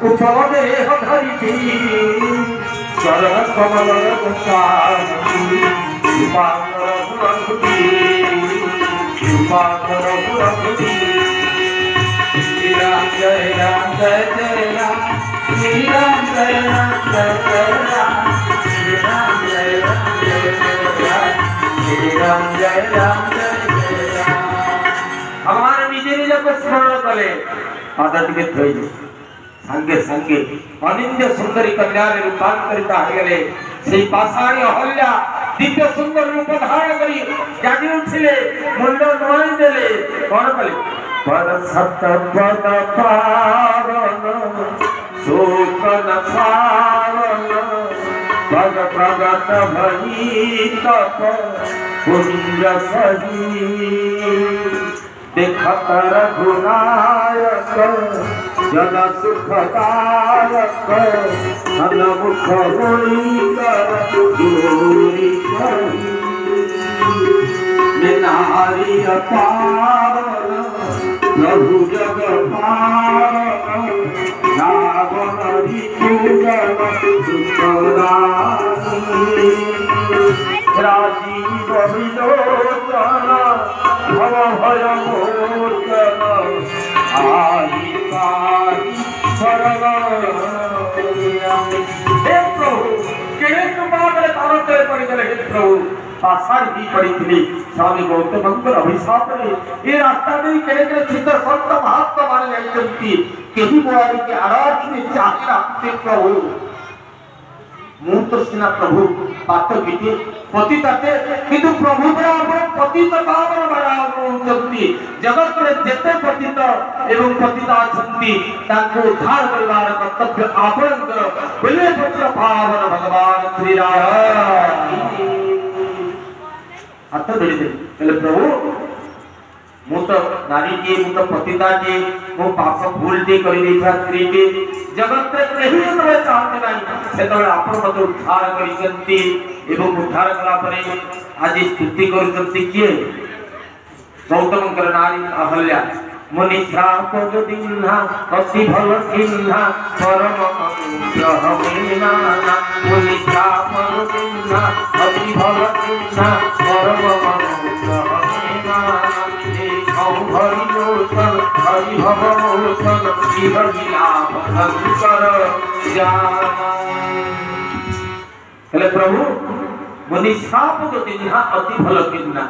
उपल देह धरिती चरण कमल दशारती कृपाकर रघुपति कृपाकर रघुपति श्री राम जय राम जय जय राम श्री राम जय राम जय जय राम श्री राम जय राम जय जय राम श्री राम जय राम जय जय राम भगवान निजे निज को स्मरण कले आदत के थई संगे संगे अनिंद्य सुंदरी कन्या रूपांतरित होगले से पाषाणी अहल्या दिव्य सुंदर रूप धारण करी जागी उठिले मुंड नोई देले कौन कले पर सत पद पावन शोकन पावन पद प्रगट भई तप कुंज सही देखत रघुनायक जन सुखदायक सन्मुख होई कर दूरी कही नारी पावन प्रभु जग पावन रावण रिपुजन दुष्करानी राजीव विलोचन भव भय मोचन आई पाई शरण हे प्रभु केड़े तुम्हारे तारते पड़ी गले हे प्रभु आषाढ़ भी पड़ी थी स्वामी गौतम अभिशाप ने ये रास्ता नहीं केड़े केड़े सिद्ध संत महात्मा माने जाइछंती केही बोआरी के आराधने चाहे राखते प्रभु मु तो सिना प्रभु बात बिटे पतिताते किंतु प्रभु बराबर पतित पावन बराबर जगत रे जेते पतित एवं पतिता छंती ताको उद्धार परिवार कर्तव्य आपणकर बोले पुत्र पावन भगवान श्री राम हाथ जोड़ी दे बोले प्रभु मु तो नारी के मु तो पतिता के मु पाप भूल टी करि देछा स्त्री के जगत रे केही तबे चाहते नाही से तबे आपण मत उद्धार करिसंती एवं उद्धार कला परे आज स्तुति करिसंती किए गौतम कर नारी अहल्या मुनि श्राप जो दिन्हा अति भल किन्हा परम अनुग्रह मीना मुनि श्राप जो दिन्हा अति भल किन्हा परम अनुग्रह मीना हरि लोचन हरि भव मोचन शिव लीला भंकर जाना हेले प्रभु मुनि श्राप जो दिन्हा अति भल किन्हा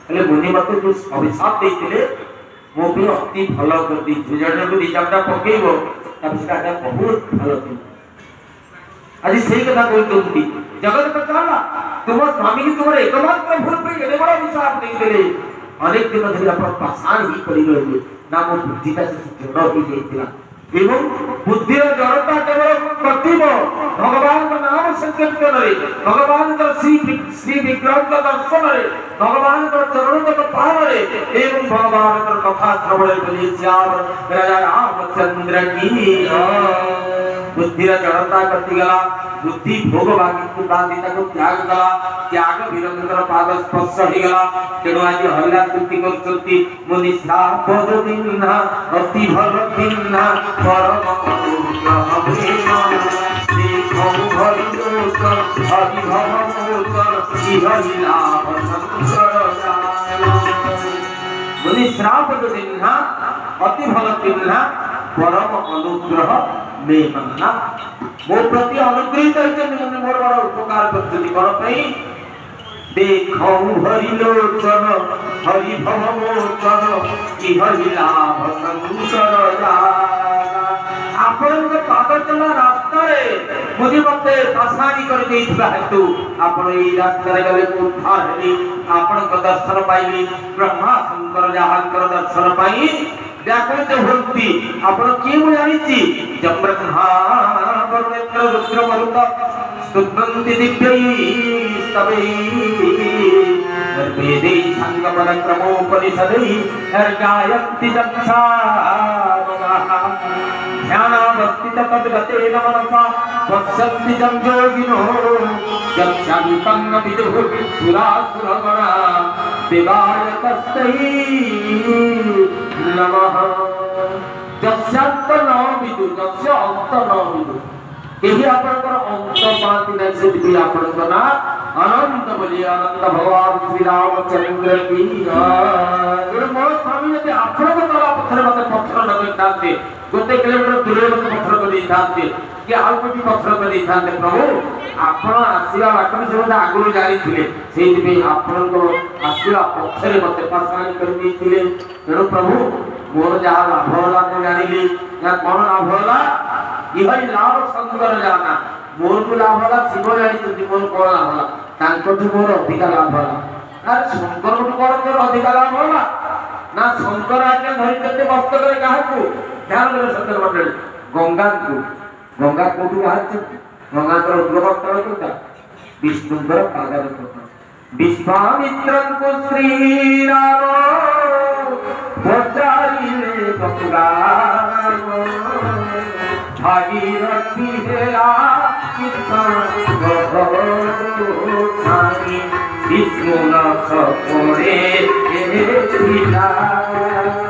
हेले मुनि मते जो अभिशाप देइतिले मो भी अति भल कर दी जण को दिजाटा पकेइबो तबसटा बहुत भल थी आज सही कथा कोई कहती जगत पर चला तुम स्वामी की तुम्हारे एकमात्र भूल पे एने बड़ा विशाप नहीं देले अनेक दिन धरि अपन पाषाण ही पड़ी रहिले ना मो बुद्धि का जड़ ही देइतिला एवं बुद्धि जड़ता केवल प्रतिम भगवान का नाम संकीर्तन रे भगवान का श्री विग्रह का दर्शन रे भगवान का चरण का पावन रे एवं भगवान का कथा श्रवण करिए श्याम राजा रामचंद्र की बुद्धि जड़ता करती गला बुद्धि भोग बांधिता को त्याग गला त्याग वीरंद्र पाद स्पर्श ही गला तेणु आज हल्ला स्तुति करछंती मुनि श्राप जो दिन्हा अति भल किन्हा परम अनुग्रह मीना देखो हरि लोचन हरि भव मोचन शिव लीला भंकर जाना मुनि श्राप जो दिन्हा अति भल किन्हा परम अनुग्रह मीना मो प्रति अनुग्रहित होइछन मोर बड़ उपकार करछथि कोन पई देखौ हरि लोचन हरि भव मोचन शिव लीला भंकर जाना आपण के पाद चला रास्ता रे मुझे मते पाषाणी कर देइथिबा हेतु आपण ई रास्ता रे गले उद्धार हेली आपण को दर्शन पाइली ब्रह्मा शंकर जहांकर दर्शन पाई व्याकुलित होती आपण के मु जानिछि जब ब्रह्मा वरुणेन्द्र रुद्र मरुत स्तुतन्ति दिव्यै स्तवै वेदै संग पराक्रमोपनिषदै गायन्ति दक्षा ध्यानावस्थित तद्गतेन मनसा वक्षन्ति जं योगिनो यक्षान्तं विदुः सुरासुरगणा देवाय तस्मै नमः। ଯସ୍ୟାନ୍ତ ନ ବିଦୁ ଯସ୍ୟ ଅନ୍ତ ନ ବିଦୁ କେହି ଆପଣଙ୍କର ଅନ୍ତ ପାଆନ୍ତି ନାହିଁ ସେଥିପାଇଁ ଆପଣଙ୍କ ନାଁ ଅନନ୍ତ ବୋଲି ଅନନ୍ତ ଭଗବାନ ଶ୍ରୀରାମଚନ୍ଦ୍ର କି ମୋ ସ୍ୱାମୀ ଯଦି ଆପଣଙ୍କ ତଳା ପଥରେ ମତେ ପଥର ଲଗେଇଥାନ୍ତେ ଗୋଟେ କିଲୋମିଟର ଦୂରରେ ମତେ ପଥର କରିଦେଇଥାନ୍ତେ କି ଆଉ କୋଉଠି ପଥର କରିଦେଇଥାନ୍ତେ ପ୍ରଭୁ ଆପଣ ଆସିବା ବାଟରେ ସେ ମତେ ଆଗରୁ ଜାଣିଥିଲେ ସେଇଥିପାଇଁ ଆପଣଙ୍କ ଆସିବା ପଥରେ ମତେ ପାଷାଣୀ କରିଦେଇଥିଲେ ତେଣୁ ପ୍ରଭୁ ମୋର ଯାହା ଲାଭ ହେଲା ମୁଁ ଜାଣିଲି ଯାହା କଣ ଲାଭ ହେଲା ଇହରି ଲାଭ ଶଙ୍କର ଜାନା ମୋର ଲାଭ ହେଲା ଶିବ ଜାଣିଛନ୍ତି ମୋର କଣ ଲାଭ ହେଲା ତାଙ୍କଠୁ ମୋର ଅଧିକା ଲାଭ ହେଲା ଆରେ ଶଙ୍କରଠୁ କଣ ମୋର ଅଧିକା ଲାଭ ହେଲା ନା ଶଙ୍କର ଆଜ୍ଞା ଧରିଛନ୍ତି ମସ୍ତକରେ କାହାକୁ ଧ୍ୟାନ ଦେବେ ଶଙ୍କର ମଣ୍ଡଳୀ ଗଙ୍ଗାକୁ ଗଙ୍ଗା କୋଉଠୁ ବାହାରିଛନ୍ତି ଗଙ୍ଗାଙ୍କର ଉଦ୍ଗମସ୍ଥଳ କୋଉଟା ବିଷ୍ଣୁଙ୍କର ପାଦର ପତ୍ର ବିଶ୍ୱାମିତ୍ରଙ୍କୁ ଶ୍ରୀରାମ ପଚାରିଲେ ଗଙ୍ଗାରାମ भागीरथी हेला विष्णुनाथ पड़े विष्णुनाथ पड़े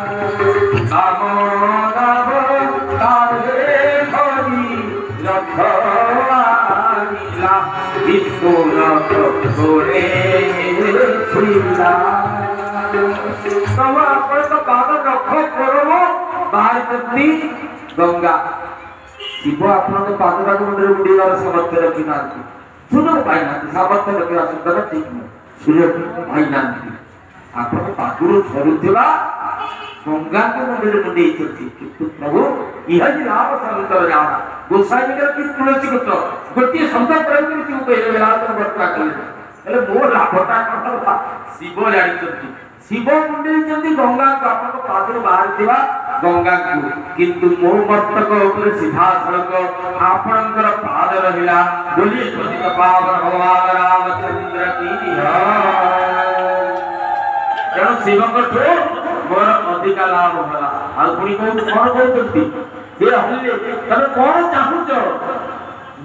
तब आप पाद रख करब बाहर गंगा शिव आपन पादराग मुंडे बुड़ीबार सामर्थ्य रखी ना सुजोग पाई ना सामर्थ्य रखा सुंदर ठीक नहीं सुजोग पाई ना आपन पादुर झरुथिबा गंगा के मुंडे मुंडे किंतु प्रभु इह लाभ संतर जाना गोसाई निकर कि तुलसी पुत्र गोटे शब्द प्रयोग कर शिव कहले बेला तो वर्ता कले એટલે મો લાભટા કરતા शिव જાણીଛନ୍ତି शिव मुंडे जंती गंगा को आपन पादुर बाहर थिबा गंगा को किंतु मो मस्तक ऊपर सीधा सड़क आपनकर पाद रहिला बोलिए पतित पावन भगवान रामचंद्र की जण शिव को तो मोर अधिक लाभ होला आ पुनी को कोन कहतंती हे हल्ले तने कोन चाहूच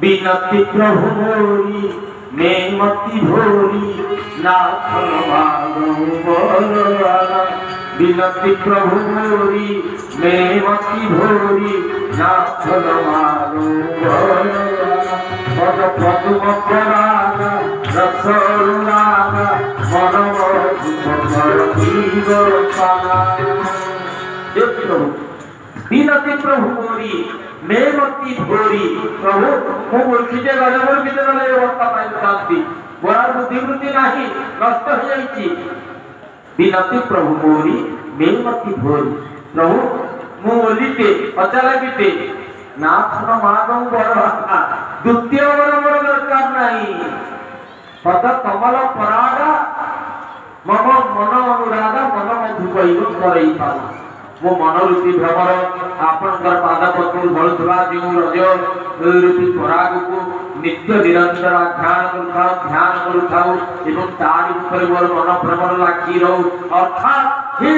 बिनती प्रभु मोरी मैं मति भोरी नाथ मागो बलवाना बिनती प्रभु मोरी मैं मति भोरी नाथ मागो बलवाना पद पदुम पराग रसरुणाग मन मधुर जीव पाना देखो बिनती प्रभु मोरी मैं मति भोरी प्रभु मो मुर्खिते गले मोर भीतर गले अवस्था पाई शांति मोर बुद्धि वृत्ति नाही नष्ट हो जाईची बिनती प्रभु मोरी मैं मति भोरी प्रभु मो ओलिते अचाला बीते नाथ न मागो बरवाना द्वितीय वर मोर दरकार नाही पद कमल परागा मम मन अनुरागा मन मधुपैव करई पाला मो मन रूपी भ्रमर आपनकर पाद पद्म धरुवा जो रज रूपी पराग को नित्य निरंतर ध्यान करुथाऊ एवं तार ऊपर मोर मन भ्रमर लागी रहू अर्थात हे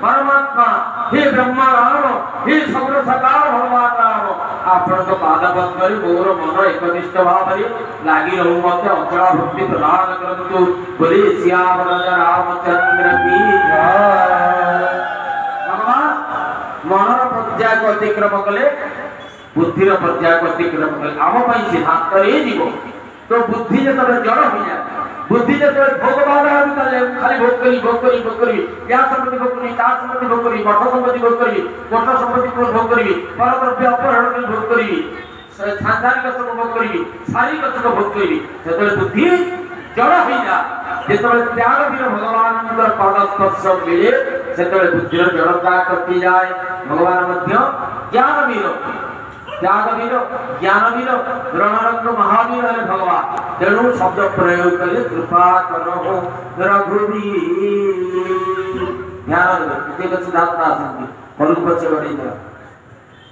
परमात्मा हे ब्रह्मा राम हे सगुण सकार भगवान राम आपनक पाद पद्म मोर मन एकनिष्ठ भाव लागी रहू मते अचला भक्ति प्रदान करंतु बोले श्याम रामचंद्र की जय मनर पर्याय को अतिक्रम कले बुद्धि पर्याय को अतिक्रम कले आम सिद्धांत तो बुद्धि जो जड़ हो जाए बुद्धि जो भोगवान खाली भोग करी या संपत्ति भोग करी ता संपत्ति भोग करी मठ संपत्ति भोग करी कोट संपत्ति भोग करी परद्रव्य अपहरण कर भोग करी सांसारिक सुख भोग करी शारीरिक सुख भोग करी से बुद्धि जड़ हो जाए जिते त्याग वीर भगवान पद स्पर्श मिले से बुद्धिर जड़ता कटि जाए भगवान ज्ञान वीर त्याग वीर ज्ञान वीर रणरंग महावीर है भगवान तेणु शब्द प्रयोग कले कृपा करो रघुवीर ध्यान सिद्धांत आसती पचे बढ़े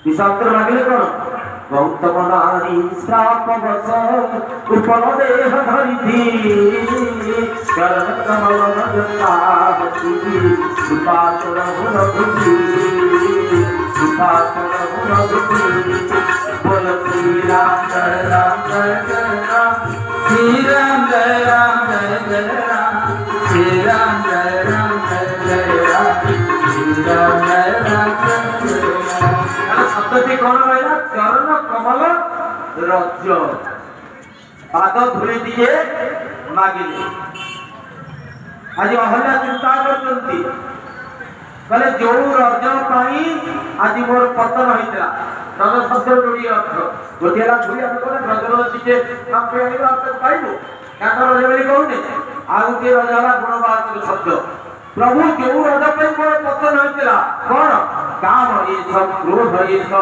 विषांतर मांगे कौन गौतम नारी श्राप वश उपल देह धरी थी चरण कमल नजताहती कृपा करो रघुवीर कृपा करो रघुवीर बोल श्री राम जय राम जय जय राम श्री राम जय राम जय जय राम श्री राम जय राम जय जय राम श्री राम जय राम जय जय राम चरण कमल रज पाद धूली दिए मागिले आज अहल्या चिंता करते कहले जो रज पाई आज मोर पतन होता रज शब्द जोड़ी अर्थ गोटे धूली रज टे पाइबू रज बोली कहने आ गोटे रज है गुणवाचक शब्द प्रभु जो रज पर मोर पतन होता कौन काम ईश क्रोध ईश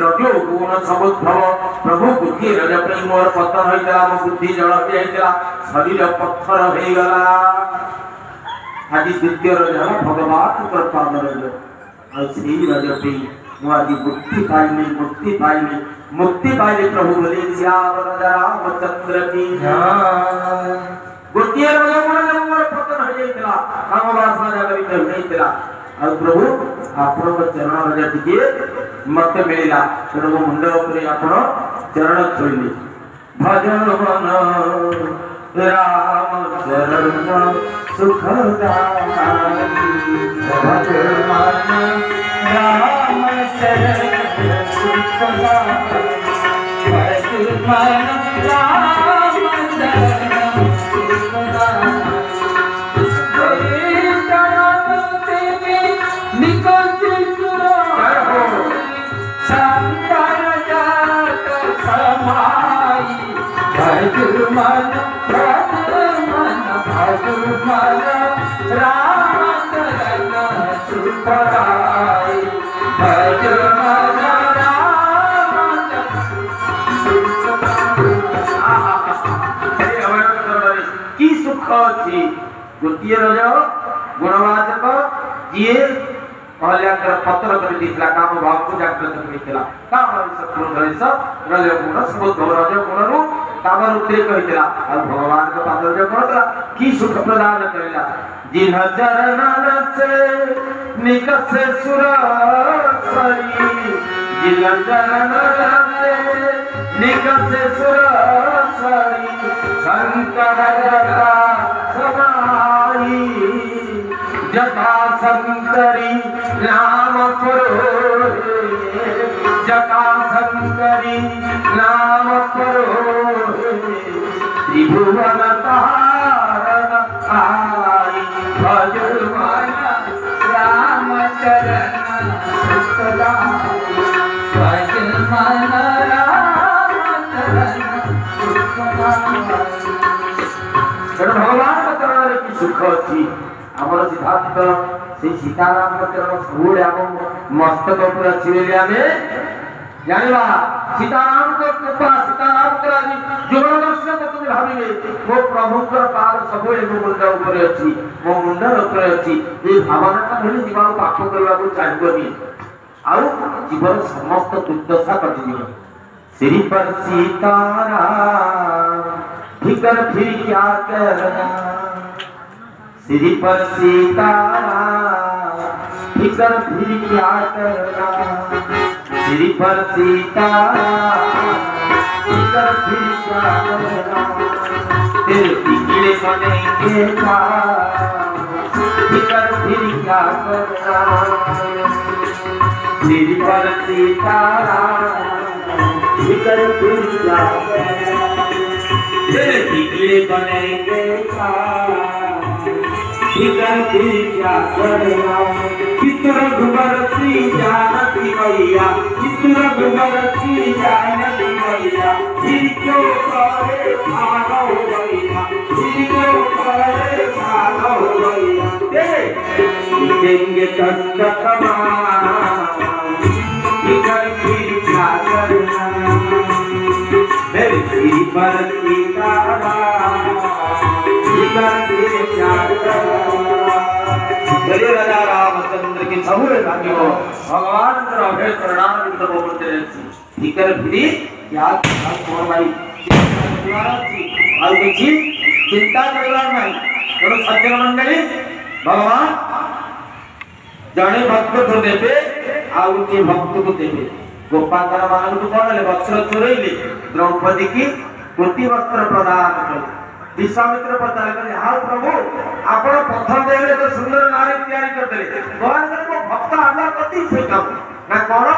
रजो गुण समुद्भव प्रभु गोटे रज पर मोर पतन होता मो बुद्धि जल होता शरीर पत्थर हो गला आज द्वितीय रज है भगवान पाद रज आई रज पे आज मुक्ति पाइली प्रभु बोले श्याम रामचंद्र की गोटे रज मोर पतन हो जाता काम वासना जागरित आ प्रभु आपण चरण रज टी मत मिलला तेणु मो मुंड उपर आपण चरण छोड़े भजन मन राम चरण सुखदाई भजन मन राम चरण सुखदाई भजन मन राम चरण सुखदाई की सुख अच्छी गोटे रज गुणवाचक जी अहल्याकर पत्र कर काम भाव को जागृत करता काम रज गुण समुद्भव रज गुण रु काम उद्रेक होता और भगवान का पाद रज कौन था की सुख प्रदान करला जिन चरण से निकसे सुर सरी जिन चरण से निकसे सुर सरी शंकर जटा समाई जटा शंकरी नाम करो जटा शंकरी नाम करो त्रिभुवन तारण आई भजन मन राम चरण सुखदाई भजन मन राम चरण सुखदाई भगवान का चरण की सुख अच्छी आमर सिद्धांत से सीताराम चरण सबुले आम मस्तक पर अच्छी बोली आम जाना सीताराम को कृपा सीताराम जुगल दर्शन तुम भावे मो प्रभु पाद सब मो मुंड उपर अच्छी मो मुंडर उपर अच्छी ये भावना भूल जीवन पाप करने को चाहिए आउ जीवन समस्त दुर्दशा कटि श्री पर सीताराम फिकर फिर क्या करना श्री पर सीताराम फिकर फिर क्या करना श्री पर सीताराम फिकर फिर क्या करना तेरे बिगड़े बनेंगे क्या फिकर फिर क्या करना श्री पर सीताराम फिकर फिर क्या करना तेरे बिगड़े बनेंगे क्या फिकर फिर क्या करना चित्र घुबरती जानती मैया चित्र घुबरती जानती मैया फिर क्यों करे भागो मैया फिर क्यों करे भागो मैया देंगे कष्ट कमा फिकर फिर क्या करना मेरे श्री पर सीताराम फिकर फिर क्या करना चलिए राजा रामचंद्र की सबूरे भाग्यो भगवान अभय प्रणाम युक्त बोलते फिकर फिरी क्या मोर भाई और किसी चिंता करवार नहीं तेणु सज्जन मंडली भगवान जड़े भक्त को देवे आउ के भक्त को देवे गोपाल मान को कौन वस्त्र चोरइले द्रौपदी की कोटि वस्त्र प्रदान कले विश्वामित्र पचार कले हां प्रभु आपण प्रथम देले तो सुंदर नारी तैयारी कर देले भगवान को भक्त आला कति से काम ना कोन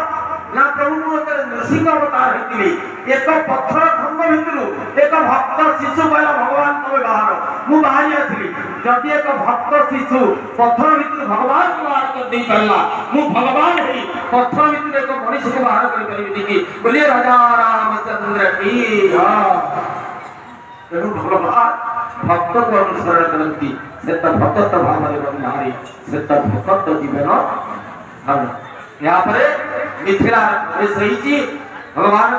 ना प्रभु मोर नृसिंह अवतार होती एक पत्थर खंड भितर एक भक्त शिशु कहला भगवान तुम बाहर मु बाहरी आसली जदि एक भक्त शिशु पत्थर भितर भगवान को बाहर कर दे पारा मु भगवान ही पत्थर भितर एक मनुष्य को बाहर कर पारि कि बोलिए राजा रामचंद्र की तेणु भगवान भक्त को अनुसरण करती से भक्त भाव नारी से भक्त जीवन हम यहाँ पर मिथिला रही भगवान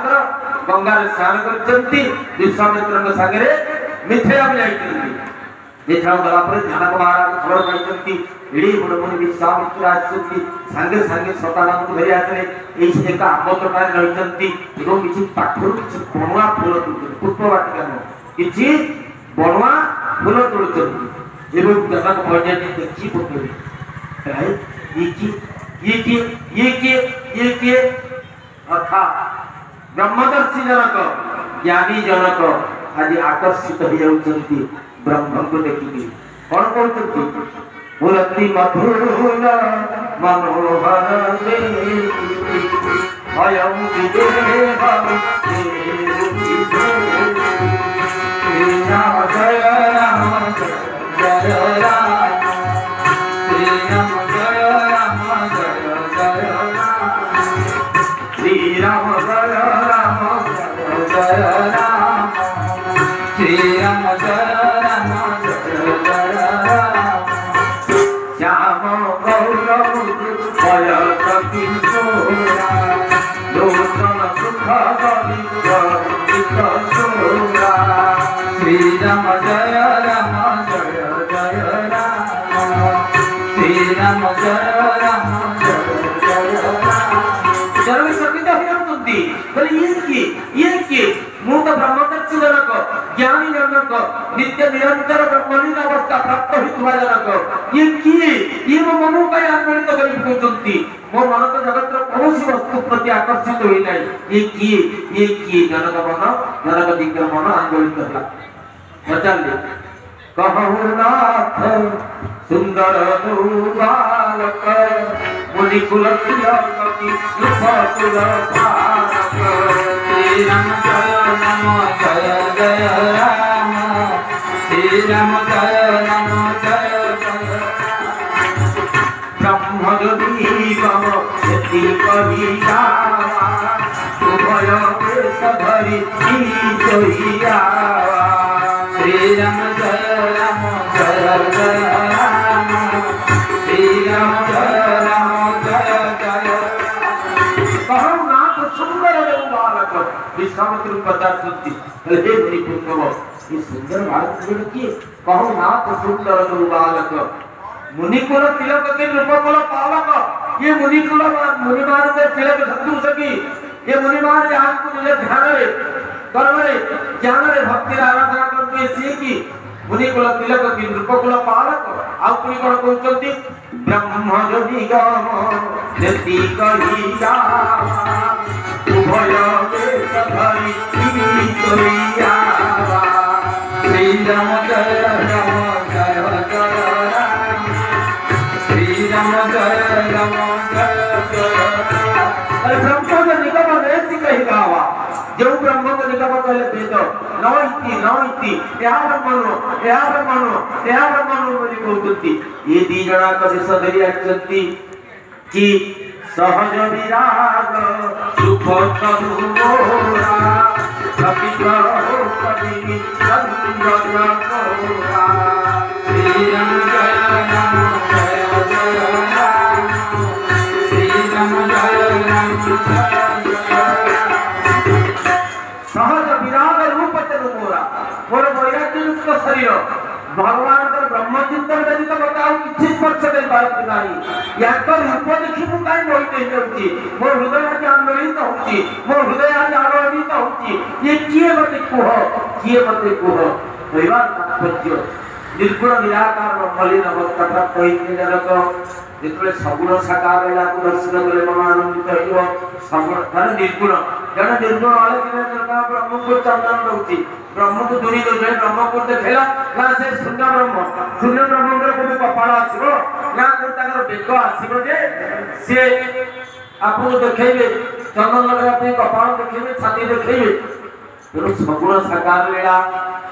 गंगा स्नान करते विश्वामित्र सागरे मिथिला में जाती मिथिला गला जनक महाराज खबर पाई एड़ी बड़ मुनि विश्वामित्र आसती सांगे सांगे सताना को धरी आसले यही एक आंब तोटार रही किसी पाठर किसी बणुआ फूल तोड़ पुष्प वाटिका किसी बणुआ फूल तोड़ जनक महाराज देखी पकड़े ये अर्थात ब्रह्मदर्शी जनक ज्ञानी जनक आज आकर्षित हो जाती ब्रह्म को देखिए कौन कहते मूर्ति मधुर मनोहर अयम राम जय राम जय राम श्री राम जय राम जय राम श्री राम जय राम जय राम श्याम गौरव भय किशोरा लोचन सुख किशोरा श्री राम जय राम जय राम श्री राम जय राम जय राम सर्व सकित होती ये कि मु तो ब्रह्मदर्शी जनक ज्ञानी जनक नित्य निरंतर ब्रह्मलीन अवस्था प्राप्त होता जनक ये मो मन को आंदोलित कर मो मन तो जगत कौन वस्तु प्रति आकर्षित होना ये किए जनक दिग्गर मन आंदोलित है पचारे कहु नाथ सुंदर बालक मुनिकुल तिलकति सुखकुल बालक श्री राम जय राम श्री राम जय ब्रह्म ज्योति मम यति कवि उभय देश धरि सोइया श्री राम जय राम श्री राम जय कहु नाथ सुंदर बालक विश्वामित्र पचारती हे मुनिपुत्र ये सुंदर बालक किए कहु नाथ सुंदर बालक मुनिकुल तिलक के रूपकुल पालक ये मुनिकुल मुनिमान के तिलक शत्रु सकी ये मुनिमान यहाँ को निज ध्यान रे कर्म रे ज्ञान रे भक्ति आराधना करते सी की मुनिकुल तिलक की रूपकुल पालक आउ पुनी कोन कहउचंती ब्रह्म जदि गम जति कहिया उभय देश धरि सोइया श्री राम जय राम श्री राम जय राम अरे ब्रह्म जो निगम वेद कही गावा जो ब्रह्म को निगम कहले वेद नइति या ब्रह्मनो बोली कहउती ये दी जना का देश धरि आछंती कि सहज विराग सुख तरुरा कपित हो कवि संजय कोरा श्री राम जय राम श्री राम जय राम सहज विराग रूप तेनु मोरा मोर वैराग्य युक्त शरीर भगवान ब्रह्म चिंतन व्यतीत बताओ किसी स्पर्श कर पारती नहीं या रूप देखी मु कहीं मोहित होती मो हृदय आज आंदोलित होती मो हृदय आज आलोड़ित होती ये किए मते कुह कहवा तात्पर्य निर्गुण निराकार ब्रह्मलीन अवस्था प्राप्त होते जनक जिते सगुण साकार को दर्शन कले मन आनंदित हो सगुण निर्गुण जन निर्गुण वाले ब्रह्म को चंदन दौती ब्रह्म को दूरी दे ब्रह्म को देखला ना से शून्य ब्रह्म को कपाल आसो ना बेग आसो जे से आपको देखेबे चंदन लगे कपाल देखे छाती देखे तेणु सगुण साकार लीला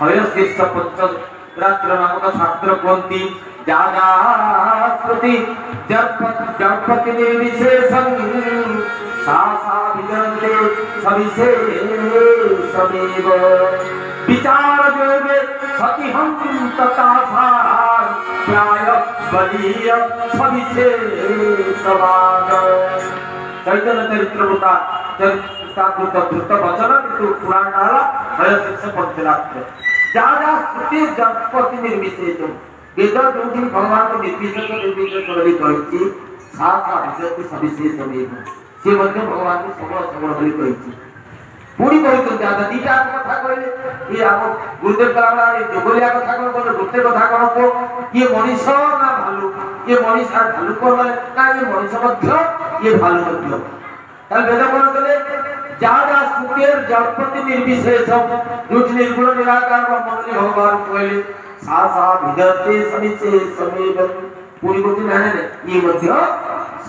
हय शीर्ष पंचरात्र नामक शास्त्र कहती जाति जड़पति निर्विशेषं सा विजयते सविशेषमेव विचार योगे सतिहं तथा प्राय बलीय सविशेषवाद चैतन्य चरित्रवृता धृत वचन किंतु पुराण डाला हय शीर्ष पंचरात्र जहाँ श्रुति जड़पति निर्विशेषम वेद जो भगवान को निर्विशेष कही सविशेषमेव सी भगवान को सबल सबल बोली कही पुणी कहते दीटा कथा कहले ये आम गुरुदेव कला जोगलिया कथा कौन कहले गोटे कथा कौन को ये मनीष ना भालू ये मनीष और भालू कौन ना ये मनीष ये भालू वेद कौन कहले जहाँ श्रुति जड़पति निर्विशेषम जो निर्गुण निराकार ब्रह्म भगवान कहले सा विदते सविशेषमेव पुणी को ये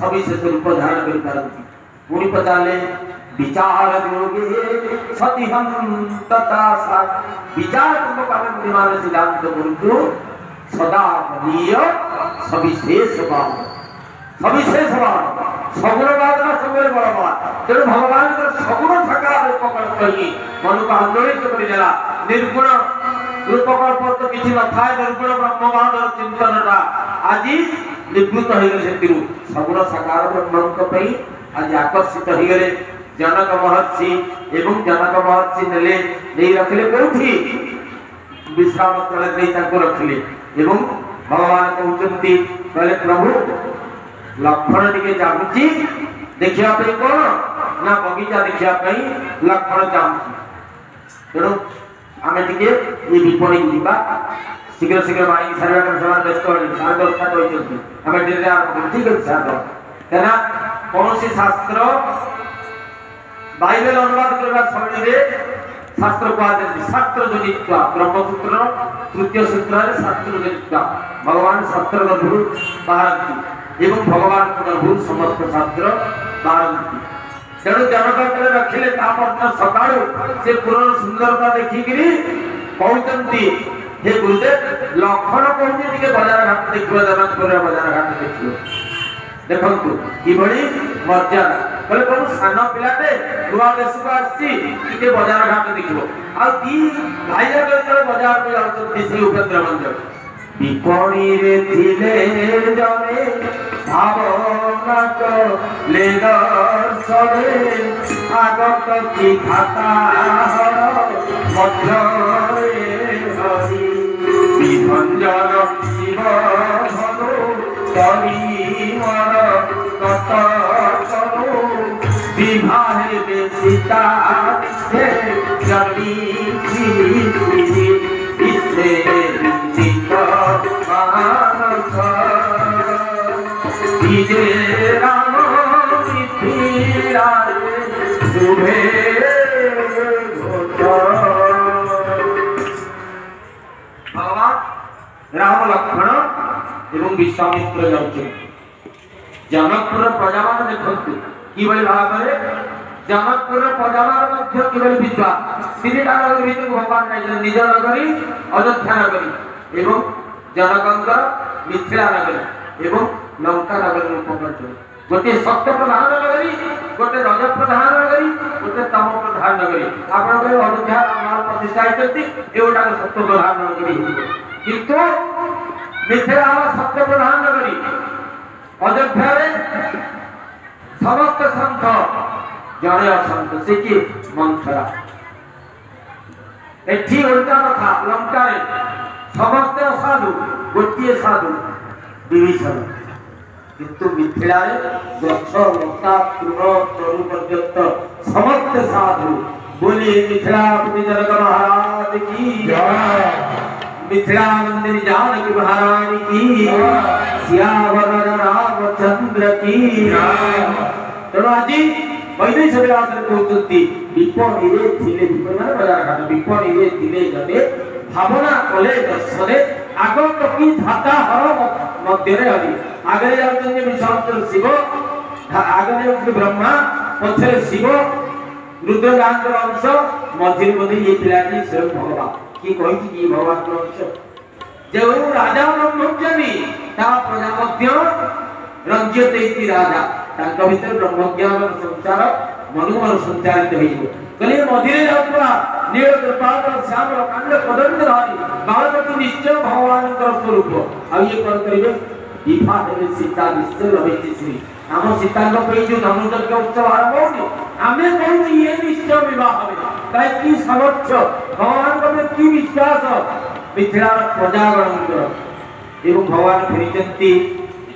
सविशेष रूप धारण कर पारती पुणी पचारे विचार योगे सतिहं तथा सा विचार पूर्वक आम बुद्धिमान सिद्धांत करूँ सदा बलीय सविशेषवाद सगुणवाद ना सब बड़वाद तेणु भगवान सगुण साकार रूपकल्प कही मन को आंदोलित करदेला निर्गुण रूपकल्प तो किसी न था निर्गुण ब्रह्मवाद चिंतनटा आज निवृत्त हो गए सगुण साकार ब्रह्म आज आकर्षित हो गए जनक महर्षि एवं जनक महर्षि नेले नहीं रखले कोठी विश्राम स्थल नहीं ताको रखले एवं भगवान कहते कहले प्रभु लक्षण टिके चाहूची देखिया पे कौन ना बगीचा देखिया पे लक्षण चाहूची तेणु आमे टिके ये विपणी जीवा शीघ्र शीघ्र बाणी सारा कर समान व्यस्त होली 10:30 होई चलती आमे डेरे ठीक है साथ केना कौन सी शास्त्र बाइबल अनुवाद करबा समय रे शास्त्र को शास्त्र जनित्वा ब्रह्मसूत्र तृतीय सूत्र रे शास्त्र जनित्वा भगवान शास्त्र का गुरु बाहरती एवं भगवान को गुरु समस्त शास्त्र बाहरती तेणु जनक रखिले सकाळु से पुराण सुंदरता देखिकी कहते हे गुरुदेव लक्षण कहते टिके बाजार घाट देखियो जनकपुर बाजार घाट देखियो देखंतु किभଳି मर्यादा बोले प्रभु सान पिलाटे नुआ देश को आसी टिके बाजार घाट देखियो आ ती भाई जगह बाजार को जाउछथि से उपेंद्र मंदिर विपणी रे थिले जने भावना को ले दर्शने आगत की खाता मध्य हरि विभंजन शिव धनु करी मन कत करो विवाहे बेसिता से जनी इससे नित मानस विजय राम मिथिला शुभे भगवान राम लक्ष्मण एवं विश्वामित्र जाउछे जनकपुर प्रजामान देखंतु किबळे भाव करे जनकपुर प्रजामान मध्य किबळे विद्वा तीनटा नगर भितर भगवान जाइछन निज नगरी अयोध्या नगरी एवं जनकंकर मिथिला नगरी एवं लंका नगरी रूप करछन गोटे सत्य प्रधान नगरी गोटे रज प्रधान नगरी गोटे तम प्रधान नगरी आपण के अयोध्या नाम प्रतिष्ठा करती एवटा सत्य प्रधान नगरी किंतु मिथिला सत्य प्रधान नगरी अयोध्या समस्त संत जड़े असंत से कि मंथरा एठी उल्टा कथा लंका समस्त साधु गोटे साधु विभीषण किंतु मिथिला गछ लता तृण तरु पर्यंत समस्त साधु बोली मिथिला जनक महाराज की जय मिथिला मंदिर जानकी महारानी की सियावर रामचंद्र की तेणु आज वैदेश विलास कहते विपणी रे थिले विपणी बाजार घाट विपणी रे थिले जने भावना कले दर्शने आगत की धाता हर मध्य हरि आगे जाते विश्वामित्र शिव आगे ब्रह्मा पछरे शिव रुद्रदांतर अंश मझिर मधे ये पिलाटी स्वयं भगवान की कहि कि भगवान के अंश जो राजा ब्रह्मज्ञानी ता प्रजा मध्य रंजित इति राजा तांका भीतर ब्रह्मज्ञान संसार मनुमर संचारित होइबो कले मझिरे जाउतरा नील कृपाल श्याम कांड कदंड धारी बालपति निश्चय भगवान का स्वरूप आ ये कर करिवे दीपा देवे सीता निश्चय लभिति श्री हम सीता को पे जो धनुष के उत्सव आरंभ होनी हमें कहू ये निश्चय विवाह हवे काई की समर्थ भगवान को की विश्वास मिथिलार प्रजागण एवं भगवान फेरिचंती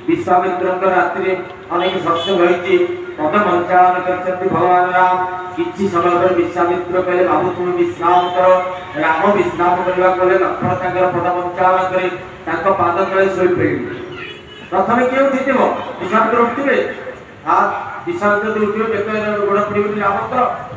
विश्वामित्र रात्रि अनेक सत्संग होइछि पद मंचान करचंती भगवान राम किछि समय पर विश्वामित्र कहले बाबू तुम विश्राम करो राम विश्राम करबा कहले लक्ष्मण तांकर पद मंचान करे तांको पाद तळे सोई पड़ि प्रथमे के उठिथिबो विश्वामित्र उठिबे आ विश्वामित्र उठिबे बेकर गोड़ पड़िबे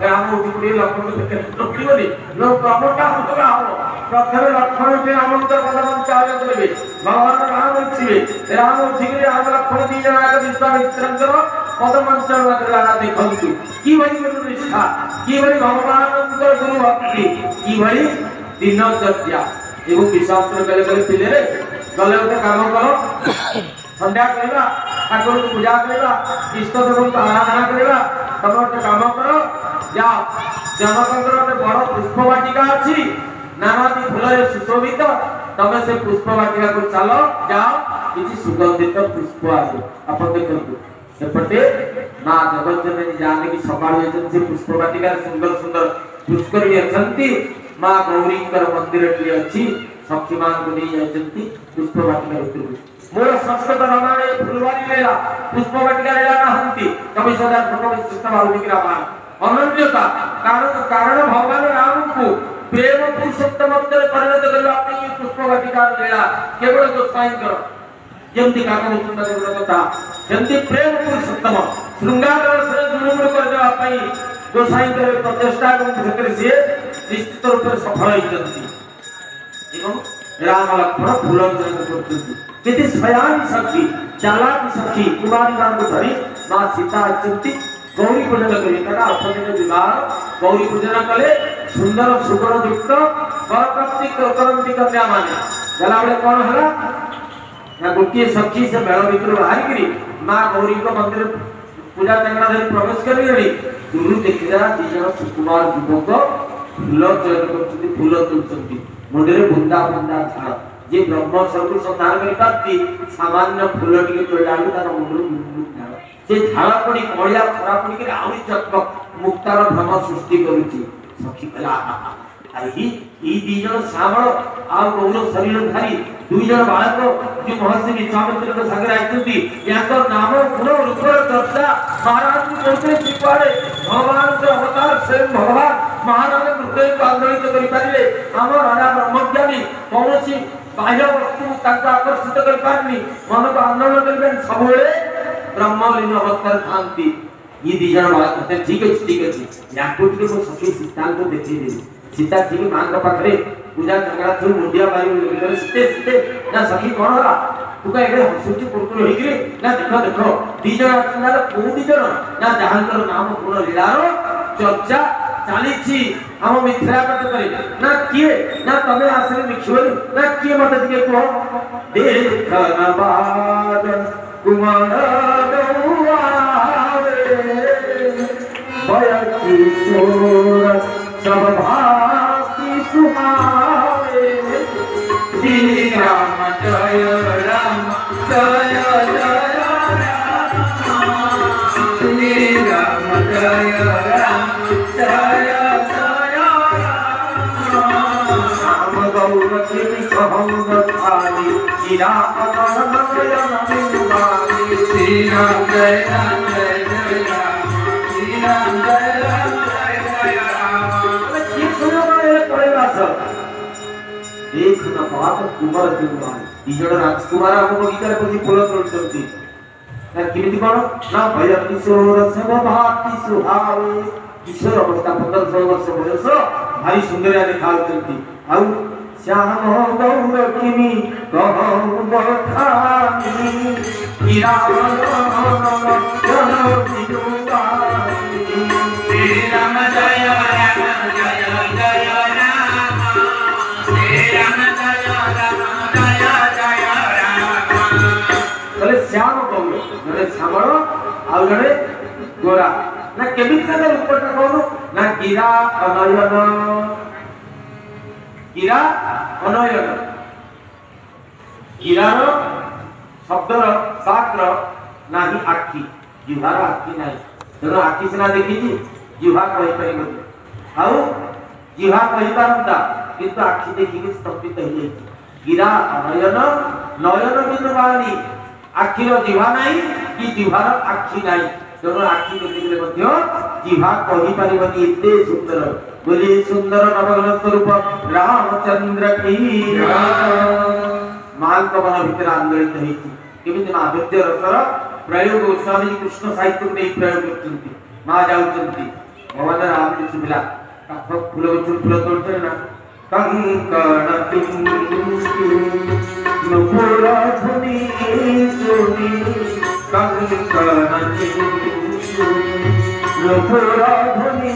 राम उठि पड़ि लक्ष्मण बेकर उठिबे लो प्रमोटा होतबा हो प्रथमे लक्ष्मण उठि रामचंद्र पद मंचान करबे भगवान राम उठिबे राम उठिबे राम लक्ष्मण दी जना के विश्वामित्रंकर पद मंचान करला देखंतु की भली गुरु निष्ठा की भली भगवान गुरु भक्ति की भली दिनचर्या एवं विश्वामित्र कहले कहले पिले रे गले उठे काम करो संध्या करबा ठाकुर को पूजा करबा इष्ट देव को आराधना करबा तब उठे काम करो जाओ जनकंकर उठे बड़ पुष्प वाटिका अछि नानादी फूल सुशोभित तमे से पुष्प वाटिका को चलो जाओ किछि सुगंधित पुष्प आसे अपन देखंतु सेपटे मां जगज्जननी जानकी सकाळ जेतन से पुष्प वाटिका सुंदर सुंदर पुष्करणी अछंती मां गौरी कर मंदिर टी अछि सखीमान को नहीं जाती पुष्प वाटिका उतरु मोर संस्कृत रामायण फुलवारी लेला पुष्प वाटिका लेला नहंती कवि सदा भगवान कृष्ण वाल्मीकि रामायण अनन्यता कारण भगवान राम को प्रेम पुरुषोत्तम में परिणत करबा पई पुष्प वाटिका लेला केवल गोसाई कर जेमती काका मुकुंद केवल कथा जेमती प्रेम पुरुषोत्तम श्रृंगार रस गुणगुण कर देबा पई गोसाई कर प्रचेष्टा को भीतर से निश्चित रूप से सफल होइतंती एवं राम लक्ष्मण फूलन करते यदि स्वयं सखी चालाक सखी कुमारी मान को धरी मां सीता अत्यंत गौरी पूजन करी कटा अपने विवाह गौरी पूजन कले सुंदर सुगुण युक्त वर प्राप्ति करंती कन्या माने जला बले कोन हला ना गोटिए सखी से मेल भीतर बाहर करी मां गौरी को मंदिर पूजा चंगड़ा धरी प्रवेश करी रही गुरु देखिला तीन सुकुमार युवक फूल चयन करछथि फूल तुलछथि मुंडरे बुंदा बुंदा झाड़ जे ब्रह्म सर्व संधान करि पाती सामान्य फूल टिके तोड़ालु तार मुंडरू बुंदू झाड़ से झाड़ पड़ी कळिया खरा पड़ी के आउरी चकमक मुक्तार भ्रम सृष्टि करूची सखी कला आई ई दीजन श्यामल आ गौर शरीर धारी दुई जन बालक जो महर्षि विश्वामित्र के संग आइतुती याको नाम गुण रूप चर्चा महाराज को बोलते सिपाड़े भगवान के अवतार स्वयं भगवान महाराज हृदय को आंदोलित करि पारिले हम राजा ब्रह्मज्ञानी कौनसी बाह्य वस्तु ताको आकर्षित करि पारनी मन को आंदोलन करिबेन सबले ब्रह्मलीन अवतार थांती ये दीजन बालक ठीक है याको को सखी सिद्धांत को देखि दे सीता ठीक मां का पाखरे पूजा चंगड़ा थु मुंडिया बारी लेकर सीते ना सखी कोन होला तू का एडे हसुची पुरपुर होई गिरे ना देखो दीजन आछनार को दीजन ना जहांकर नाम गुण लीलारो चर्चा चाली छी हम मिथ्या पट करे ना किए ना तमे आसरे लिखिबो ना किए मत दिके को देखन बाद कुमार दौआवे भय किशोर सब भाती सुहावे श्री राम जय राम जय जय राम श्री राम जय राम जय जय राम गौर की सहंग थाली श्री राम नयन बिंबाली श्री राम जय राम जय जय राम श्री राम जय राम एक न बात कुमार दिवान दिजड़ राजकुमार हम बगीचार पसी फूल तोड़छंती ना किमिति कोन ना भय किशोर सब भाती सुहावे किशोर अवस्था 1500 वर्ष बयस भारी सुंदर देखाउछंती आउ श्याम गौर किमी कहौ बखानी हीरा जन दिजुबानी राम जय राम जय जय राम श्री राम जय राम जय जय राम बोले श्याम कौन जड़े श्यामल आउ जड़े गोरा ना केमिति का रूपटा कौन ना गिरा अनयन गिरार शब्दर बाक्र नाही आखि जिहार आखि नाही तेणु आखि सिना देखी जिहा कहि परिबो आउ जिहा कहि पारंता किंतु आखि देखि कि स्तंभित हो जाई गिरा अनयन नयन बिनु बाणी आखिर जिहा नाही कि जिहार आखि नाही तेणु आखि देखिले मध्य जिहा कहि परिबनी एते सुंदर बोले सुंदर नवग्रह स्वरूप रामचंद्र की महाकवन भितर आंदोलित होती केमिति माधुर्य रसर प्रयोग स्वामी कृष्ण साहित्य में प्रयोग करते माँ जाऊँगी भगवान राम जी सुमिला फूल फूल तोड़ते ना कंकण नुपुर धुनी सुनी कंकण नुपुर धुनी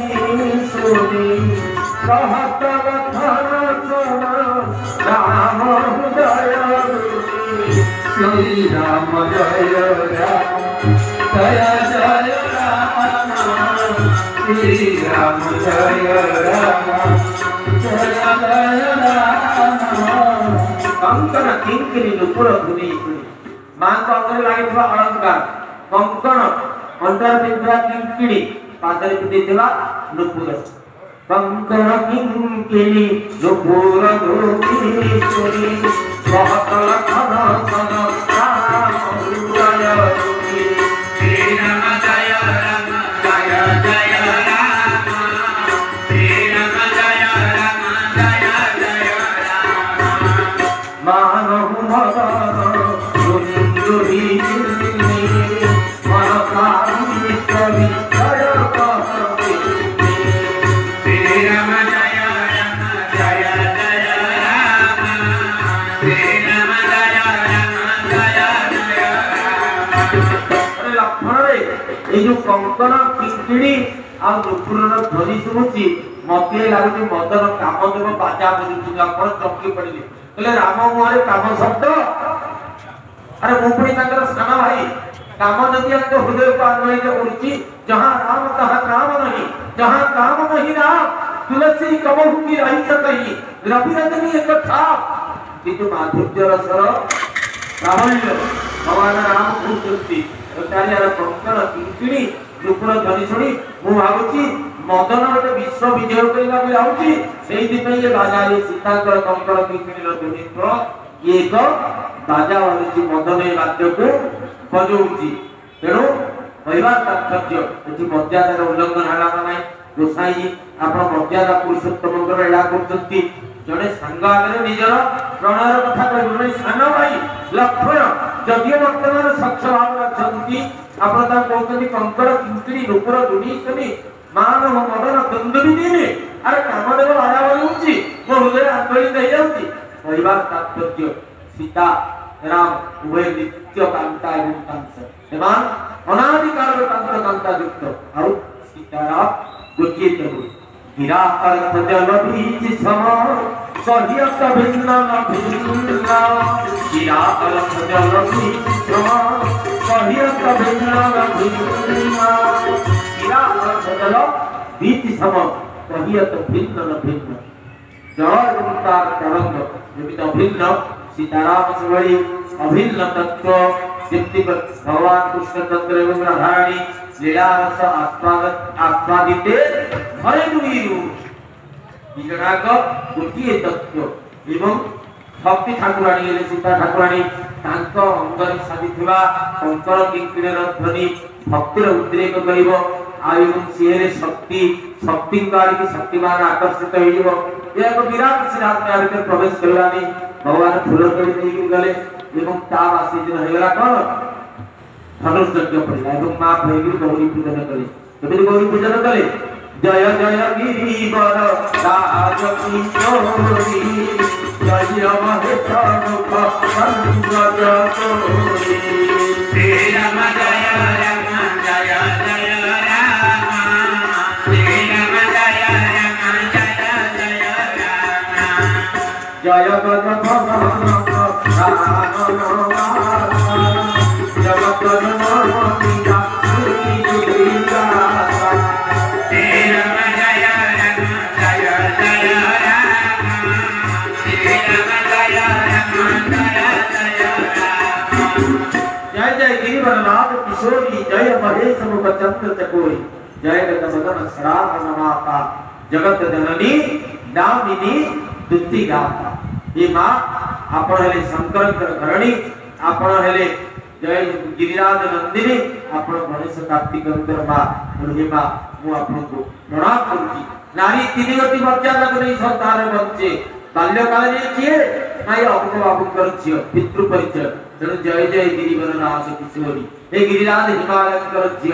सुनी कहत वथन सुन राम हृदय श्री राम जय राम जय जय राम श्री राम जय राम जय जय राम कंकण किंकिणी नुपुर धुनी मां को अंदर लागिथवा अलंकार कंकण अंदर पिंधवा किंकिणी पादरे पिंधिथवा नुपुर कंकण किंकिणी नुपुर धुनी सुनी बहुत लखन सन राम हृदय श्री राम जय राम जय जय राम श्री राम जय राम जय जय राम मानव मदन सुंदरी मन सारी कवि जय कहते श्री राम जय राम जय जय राम श्री राम जय राम जय जय राम लक्ष्मण रे ए जो कंकण किंकिणी आ नुपुरर ध्वनि सुनुची मते लागुची मदन कामदेव बाजा बजुची आपण चमकी पड़िले कहले राम मुहरे काम शब्द अरे मुपुणी तांकर साना भाई काम नदी अंत हृदय को अन्वयित करूची जहां राम तहां काम नहीं जहां काम नहीं राम तुलसी कबहु की रही सकही रविरंजनी एक था किंतु माधुर्य रसर प्राबल्य भगवान राम पूछती चारियार कंकण किंकिणी नुपुर ध्वनि शुणी मु भावुची मदन गोटे विश्व विजय करने को जाऊँगी से बाजा ये सीतांकर कंकण किंकिणी ध्वनि ये एक बाजा वाली मदन ये वाद्य को बजाऊँगी तेणु कहवार तात्पर्य ये मर्यादार उल्लंघन है ना गोसाई आप मर्यादा पुरुषोत्तम एड़ा कर जड़े सांग आगे निजर प्रणयर कथा कह सान भाई लक्ष्मण जदिव बर्तमान स्वच्छ भाव अच्छा कहते कंकड़ किंकिणी नुपुर धुनी सुनी मानव मदन दुंदुबी दिने अरे कामदेव बाजा बजाऊँगी मो हृदय आंदोलित हो जाऊँगी कहवार तात्पर्य सीता राम उभय नित्य कांता एवं कांस अनादिकाल कांत कांता युक्त और सीताराम गोटे प्रभु गिरा अर्थ जल बीज सम सहियत भिन्न न भिन्न गिरा अर्थ जल बीज सम सहियत भिन्न न भिन्न गिरा अर्थ जल बीज सम सहियत भिन्न न भिन्न जल एवं तार तरंग जेमिति अभिन्न सीताराम से अभिन्न तत्व जितनी भगवान कृष्ण चंद्र एवं राधारानी लीला रस आस्वादिते हरे दुईरु विजनाक गोटे तत्व एवं भक्ति ठाकुराणी हेले सीता ठाकुराणी तांको अंगरे साधिथिबा कंकण किंकिणीर ध्वनि भक्तिर उद्रेक करिवो आ एवं सिहेरे शक्ति शक्तिकारी की शक्तिमान आकर्षित होइबो एक विराट सिद्धांत भीतर प्रवेश करलानी भगवान फूल तोड़ी देकी गले एवं ता आसी दिन हेगला कोन धनुष यज्ञ पड़ला एवं मां भैगी गौरी पूजन कले केबे गौरी पूजन कले जय जय गिरिवर राज किशोरी जय महेश मुख पंकज तोरी श्री राम जय राम जय जय राम श्री जय गज किशोरी जय महेश मुख चंद्र चकोरी जय गदन सराग नमाता जगत जननी दामिनी दुति गाता ये मां आपण हेले शंकर घरणी आपण हेले जय गिरिराज नंदिनी आपण गणेश कार्तिक मां हे मां मु आपन को प्रणाम करछि नारी तीन गति मर्यादा को नहीं संसार बच्चे बाल्य काल रे किए नाई अबको बाबू करछि पितृ परिचय तेणु जय जय गिरिवर नाथ किशोरी हे गिरिराज हिमालय करछि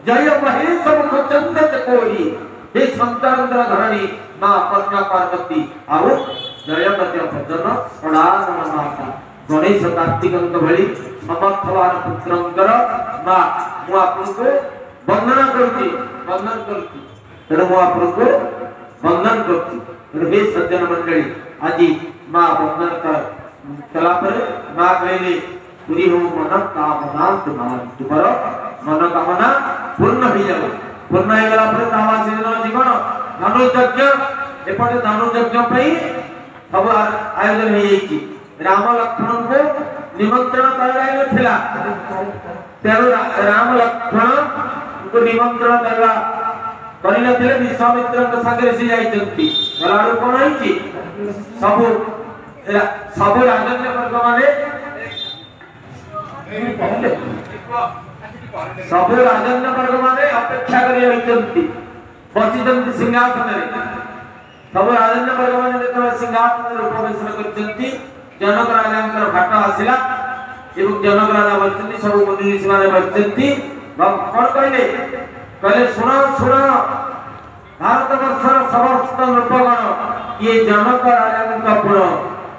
जय महेश मुख चंद्र चकोरी हे संतानंद्र धरणी मां पद्मा पार्वती आउ जय गति भजन सदान माता गणेश कार्तिकंक भली समर्थवान पुत्रंकर मां मु आपनको वंदना करछि तेणु मु आपनको वंदन करछि हे सज्जन मंडली आज मां वंदन कर चला पर मां कहले पूरी हो मन कामना तुम्हार मन कामना पूर्ण हो जाए पूर्ण हो गला पर तावा सेन जीवन धनु यज्ञ एपटे धनु यज्ञ पई सब आयोजन हो जाई राम लक्ष्मण को निमंत्रण कराइले थिला तेरो राम लक्ष्मण को निमंत्रण करला करि नथिले विश्वामित्र के संगे से जाइछंती गलाडो कोन आइछि सब राजन्य वर्ग माने सब राजन्य वर्ग माने अपेक्षा करि आइछंती बचितंती सिंहासन रे सब राजन्य वर्ग माने जेतबे सिंहासन रे उपवेशन करछंती जनक राजांकर भाट आसिला एवं जनक राजा बचंती सब मुनि ऋषि माने बचंती कोन कहले सुनो भारत वर्षर समस्त नृपगण ये जनक राजा पुर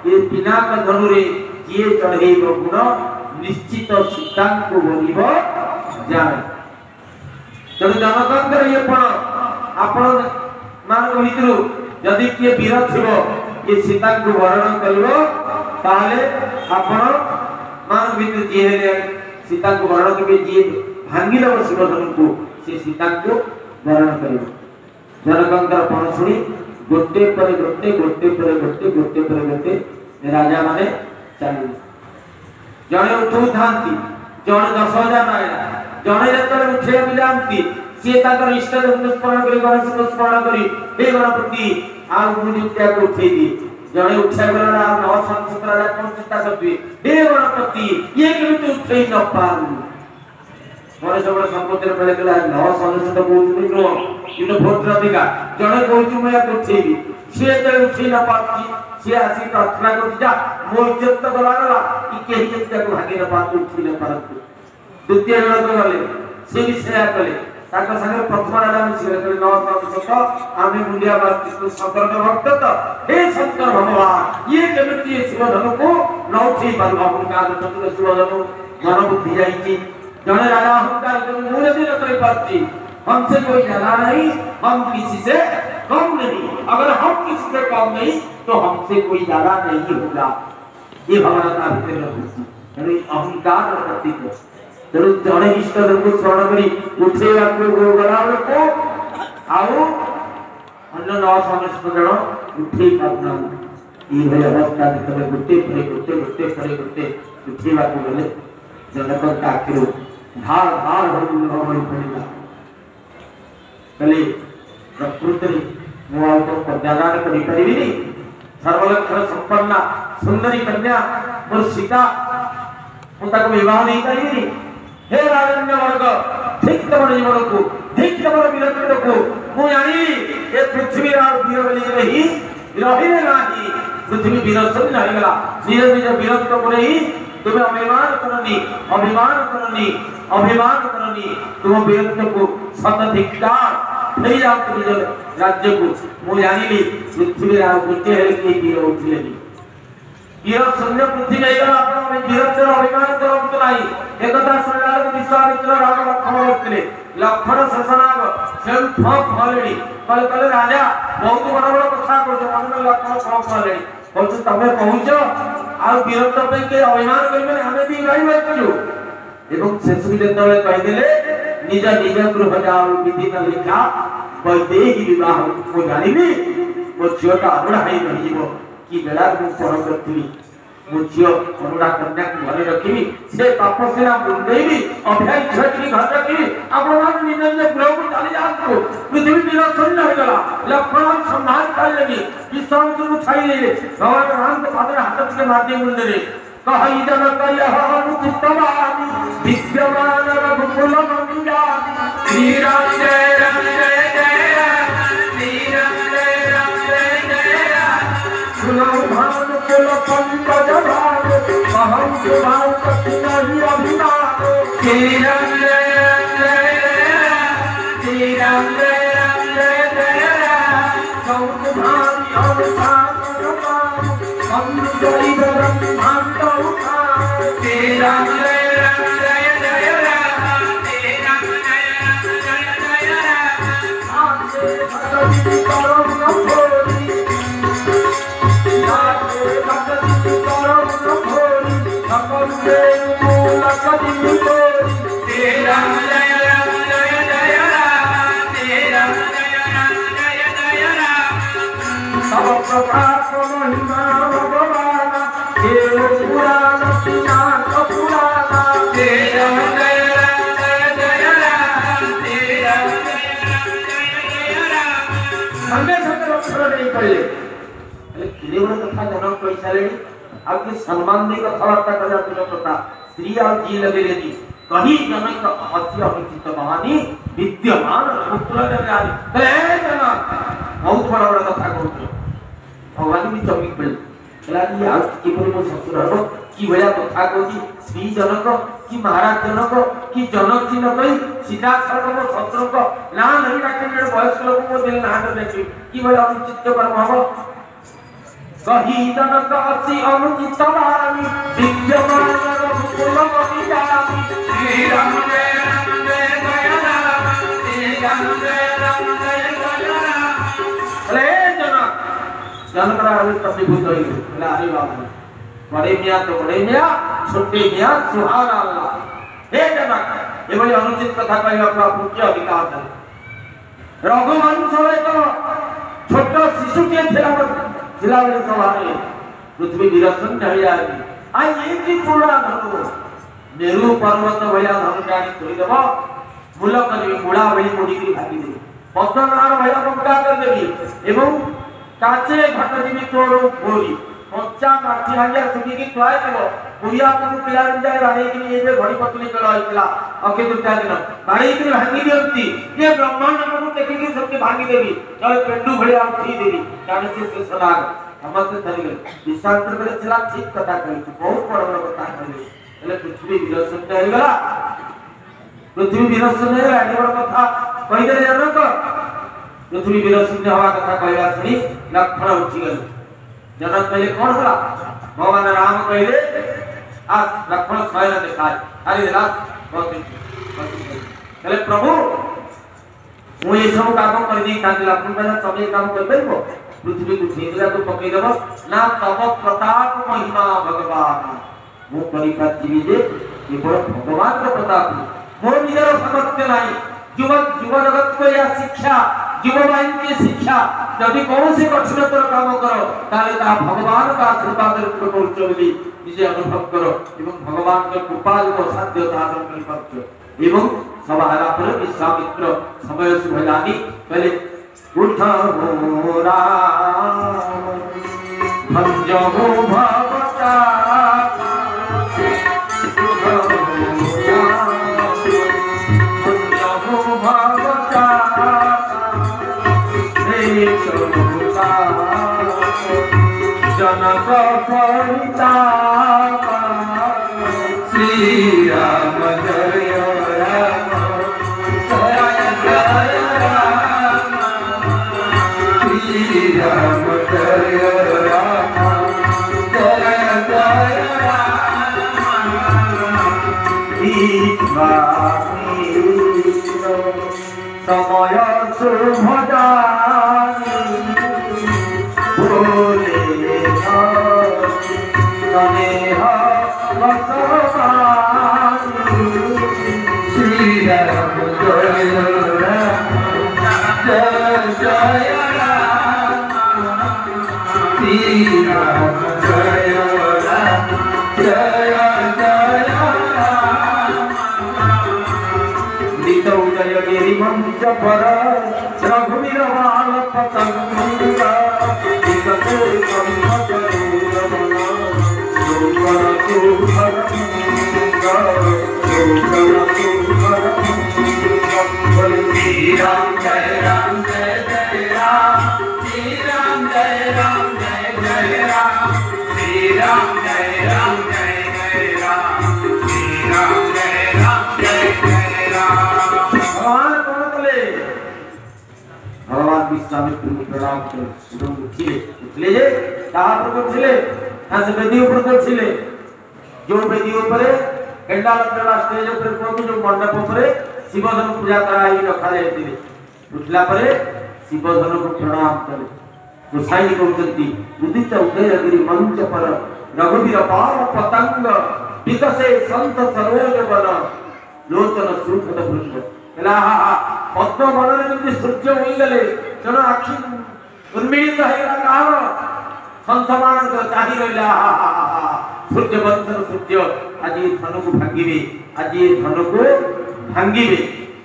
ये पिनाक धनुरे किए चढ़ेब गुण निश्चित सीतांको बोलिब जाए तेणु जनकर ये पण आपण मान भितर जदि किए वीर थिबो ये सीतांको वर्ण करिवो ताले आपण मान भितर जे हेले सीतांको वर्ण के जे भांगिलो शिवधनु को से सीतांको वर्ण करिवो जनकर पण सुनी गोटे पर गोटे राजा माने चली जणे उठू थांती जणे 10,000 आइला जणे जतरे उठे बिलांती से ताकर इष्ट देव स्मरण करी गणेश को स्मरण करी हे गणपति आ मुनित्या को उठे दी जणे उठा गला नव संस्कृत राजा कोन चिंता करबी हे गणपति ये केमिति उठे न पारू मोरे सब संपत्ति रे पहिले कला नव संस्कृत बहुत नो इन भोट अधिका जणे कहू मैं उठेबी से ते उठे न पाती से आसी प्रार्थना कर जा मो इज्जत तो गला गला कि के इज्जत को भागे न पातु उठी न पारतु द्वितीय जण को गले से विषय कले ताका संगे प्रथम राजा में सिर करे नव संस्कृत आमे मुंडिया बात कृष्ण शंकर भक्त तो हे शंकर भगवान ये केमिति शिव धनु को न उठी पारु अहंकार चतुर शिव धनु मन बुद्धि जाईची जने राजा अहंकार को मुरे दिन करे पाती हमसे कोई ज्यादा नहीं हम किसी से कम नहीं अगर हम किसी से कम नहीं तो हमसे कोई ज्यादा नहीं होगा ये भगवान का भीतर रहती यानी अहंकार प्रतीक तेणु जड़े इष्ट देव को स्मरण करी उठेगा को गला को आओ अन्य नौ समस्त जण उठे पाना ई भय अवस्था जेतबे गोटे उठेगा को गले जनक का आखिर धार हो पड़ेगा कले प्रकृति मो तो प्रज्ञान करि परिबिनी सर्वलक्षण संपन्ना सुंदरी कन्या मोर सीता मु ताको विवाह नहीं करिनी हे राजन्य वर्ग ठीक तमर जीवन को ठीक तमर वीरत्व को मु जानी ए पृथ्वी और वीर बलि रही रहिने नाही पृथ्वी वीर सब नहीं गला निज वीरत्व को नहीं तुम्हें अभिमान करनी तुम वीरत्व को सतधिकार नहीं जाओ निज राज्य को मु जानिली पृथ्वी रा गुटे हेले के वीर उठलेनी वीर शून्य पृथ्वी नहीं गला आपण वीरत्व अभिमान करत नाही एकदा सुनला विश्वामित्र राम लक्ष्मण होतले लक्ष्मण शशनाग सेम ठप भलेनी कल राजा बहुत बड़ बड़ कथा कहते मन लक्ष्मण ठप भलेनी बोलते तमे पहुंच आ विरक्त पे के अभिमान करबे हमें भी रही बचु एवं शेष जेतले कहि देले निज निज गृह जाऊ विधि न लिखा वैदेही विवाह को जानिबी मो झियोटा अनुड़ा है रहिबो कि बेला मु पर करथिबी मो झियो अनुड़ा कन्या को घरे रखिबी से पाप सेना मुंडेबी अभय झटकी घर रखिबी आपण मान निज निज गृह को चली जातो पृथ्वी निरसन हो गला लक्ष्मण संभाल कर लेबी विश्वामित्र को छाई ले भगवान राम के पादर हाथ के माध्यम मुंडे रे कहि जन कयह अनुचितवानि विद्यमान रघुकुल मंदिरा श्री राम जय राम जय जय श्री राम जय राम जय जय सुनो भानु कुल पंकज भाग कहं सुभाव कति नहीं अभिमान श्री राम जय राम जय जय श्री राम जय राम जय जय सौत भावी अवसान जय ब्रह्मांड उठा श्री राम जय राम जय जय राम श्री राम जय राम जय जय राम आसे भगवती परम नभोरी आसे भगवती परम नभोरी भगवते मूल कदि निकोरी श्री राम जय राम जय जय राम श्री राम जय राम जय जय राम सब प्रभात महिमा भगवान देव पुराण पिनाक पुराण श्री राम जय राम जय जय राम श्री राम जय राम जय जय राम हमें सब अक्षर नहीं पढ़े अरे किले वाला कथा जनम पैसा ले अब के सम्मान दे का खबरता कर जाते पता श्री और जी लगे लेती कहीं जनक अवश्य अनुचित कहानी विद्यमान पुत्र ने आ रही जना बहुत बड़ा बड़ा कथा कहते भगवान भी चमिक पड़े चला कि आज के पर मो ससुर हरो की भया कथा कहती श्री जनक की महाराज जनक की जनक जी न कहि सीधा सरक मो ससुर को ना नहीं डाके मेरे वयस्क लोग को दिल ना देखि की भया अनुचित कर्म हबो कहि जनक अति अनुचित वाणी विद्यमान रघुकुल मंदिरामि श्री राम जय राम जय जय राम श्री राम जय राम जय जय राम अरे जनक जनक राम तभी भूत होई बोला अरे बाबू बड़े मियां तो बड़े मियां छोटे मियां सुहाना अल्लाह हे जनक ये बड़ी अनुचित कथा कही अपना मुख्य अधिकार है रघुवंश में तो छोटा शिशु के जिला में सवारे पृथ्वी विरसन ढल जाएगी आई एक ही पूरा धनु मेरू पर्वत भया धनु जानी थोड़ी देबो मूल करी मुड़ा भई मुड़ी की भागी दे पतनार भया बंका कर देबी एवं काचे घट जीवी तोड़ गोरी कच्चा माटी हांडिया सुखी की ट्राई देबो बुढ़िया को पिला जाय राणी की ये जे घड़ी पतली कर आइतला अके दुटा दिन बाड़ी की भांगी दियंती ये ब्रह्मांड को देखि की सबके भांगी देबी जय पेंडू भड़िया उठी देबी काने से सलाग समस्त थरी विशांतर करे चला ठीक कथा कहि बहुत बड़ बड़ कथा कहि એટલે પૃથ્વી વિરસન થઈ ગલા પૃથ્વી વિરસન થઈ ગલા એ બड़ कथा કहि દે जनक पृथ्वी विरसन हवा कथा कहला सुनी लक्ष्मण उठी गए जनक कहले कौन होला भगवान राम कहले आज लक्ष्मण स्वयं दिखाए अरे रात बहुत कहले प्रभु मु ये सब काम कर दी ताकि लक्ष्मण कहला सब ये काम कर परबो पृथ्वी को छेदला तो पकई देबो ना तब प्रताप महिमा भगवान मु परिका जीवी जे केवल भगवान का प्रताप मोर निजर सामर्थ्य नहीं युव जगत को यह शिक्षा युववाइन की शिक्षा यदि कौन से कठिनतर काम करो ताले ता भगवान का आशीर्वाद रूप में चली निजे अनुभव करो एवं भगवान के कृपा को साध्य साधन कर पाछो एवं सब हरा पर विश्वामित्र समय सुभलानी पहले उठ हो राम भंजो भवता जनक परिता श्री राम जय राम जय जय राम श्री राम जय राम जय जय राम समय शुभ जानी बोले मंच पर रघुवीर बाल पतंगा श्री राम जय राम जय जय राम श्री राम जय राम जय जय राम श्री राम जय राम जय जय राम श्री राम जय राम जय जय राम। भगवान कौन बोले? भगवान विश्वामित्र को प्रणाम कर उठले जे तापर करथिले ना से वेदी ऊपर करथिले जो वेदी ऊपर केंडाल केला स्टेज ऊपर कोन जो मंडप ऊपर शिवधन पूजा कराई रखा जायतिले उठला परे शिवधन को प्रणाम करे गोसाई कहउचंती उदित उदयगिरि मंच पर रघुवीर पार पतंग विकसे संत सरोज वन लोचन सुखद भृंग एला पद्म वनरे जति सूर्य होई गले जन आखि उन्मीलित हेला काहर संसमान चाहि रहला सूर्य वंशर सूर्य आज धनु को भांगिबे आज धनु को भांगिबे।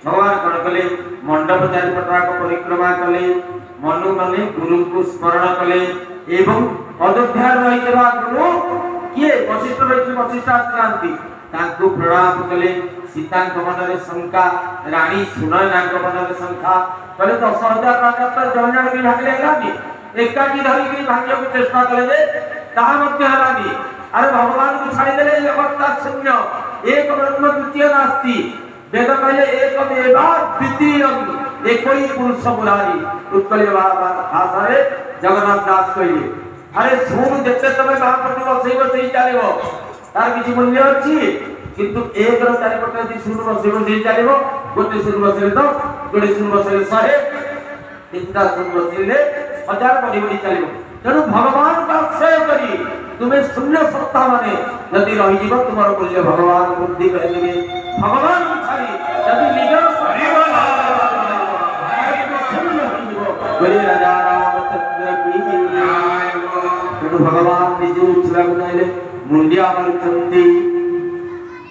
भगवान कौन कले मंडप चारिपटाक परिक्रमा कले मनु माने गुरु को स्मरण कले एवं अयोध्या रहितबा गुरु किए वशिष्ठ रहित वशिष्ठ आश्रांति तांको प्रणाम कले सीता मनरे शंका रानी सुनयना मनरे शंका कले 10,000 राजा तो जण के भागले हेलानी एकाकी धरि के भाग्य को चेष्टा कले जे ताहा मध्य हेलानी अरे भगवान को छाड़ी देले जगत्ता शून्य एक ब्रह्म द्वितीय नास्ति वेद कहले एकमेव द्वितीयम् एकई पुरुष मुरारी उत्कल भाषा रे जगन्नाथ दास कहले अरे सुन जते तमे महाप्रभु बसैब सेही चालिबो तार किछि मूल्य अछि किंतु एक रो चारि पटे दि सुन बसैब सेही चालिबो गोटे सुन बसैले तो गोटे सुन बसैले 100 तीनटा सुन बसैले 1000 बड़ी बड़ी चालिबो तेणु भगवान का आश्रय करी तुम्हें शून्य सत्ता माने यदि रही जीव तुम्हारा मूल्य भगवान बुद्धि कर देबे भगवान को छाड़ी यदि निजर बोले राजा रामचंद्र की जय हो। भगवान निजे उछला बनाइले मुंडिया मारुचंती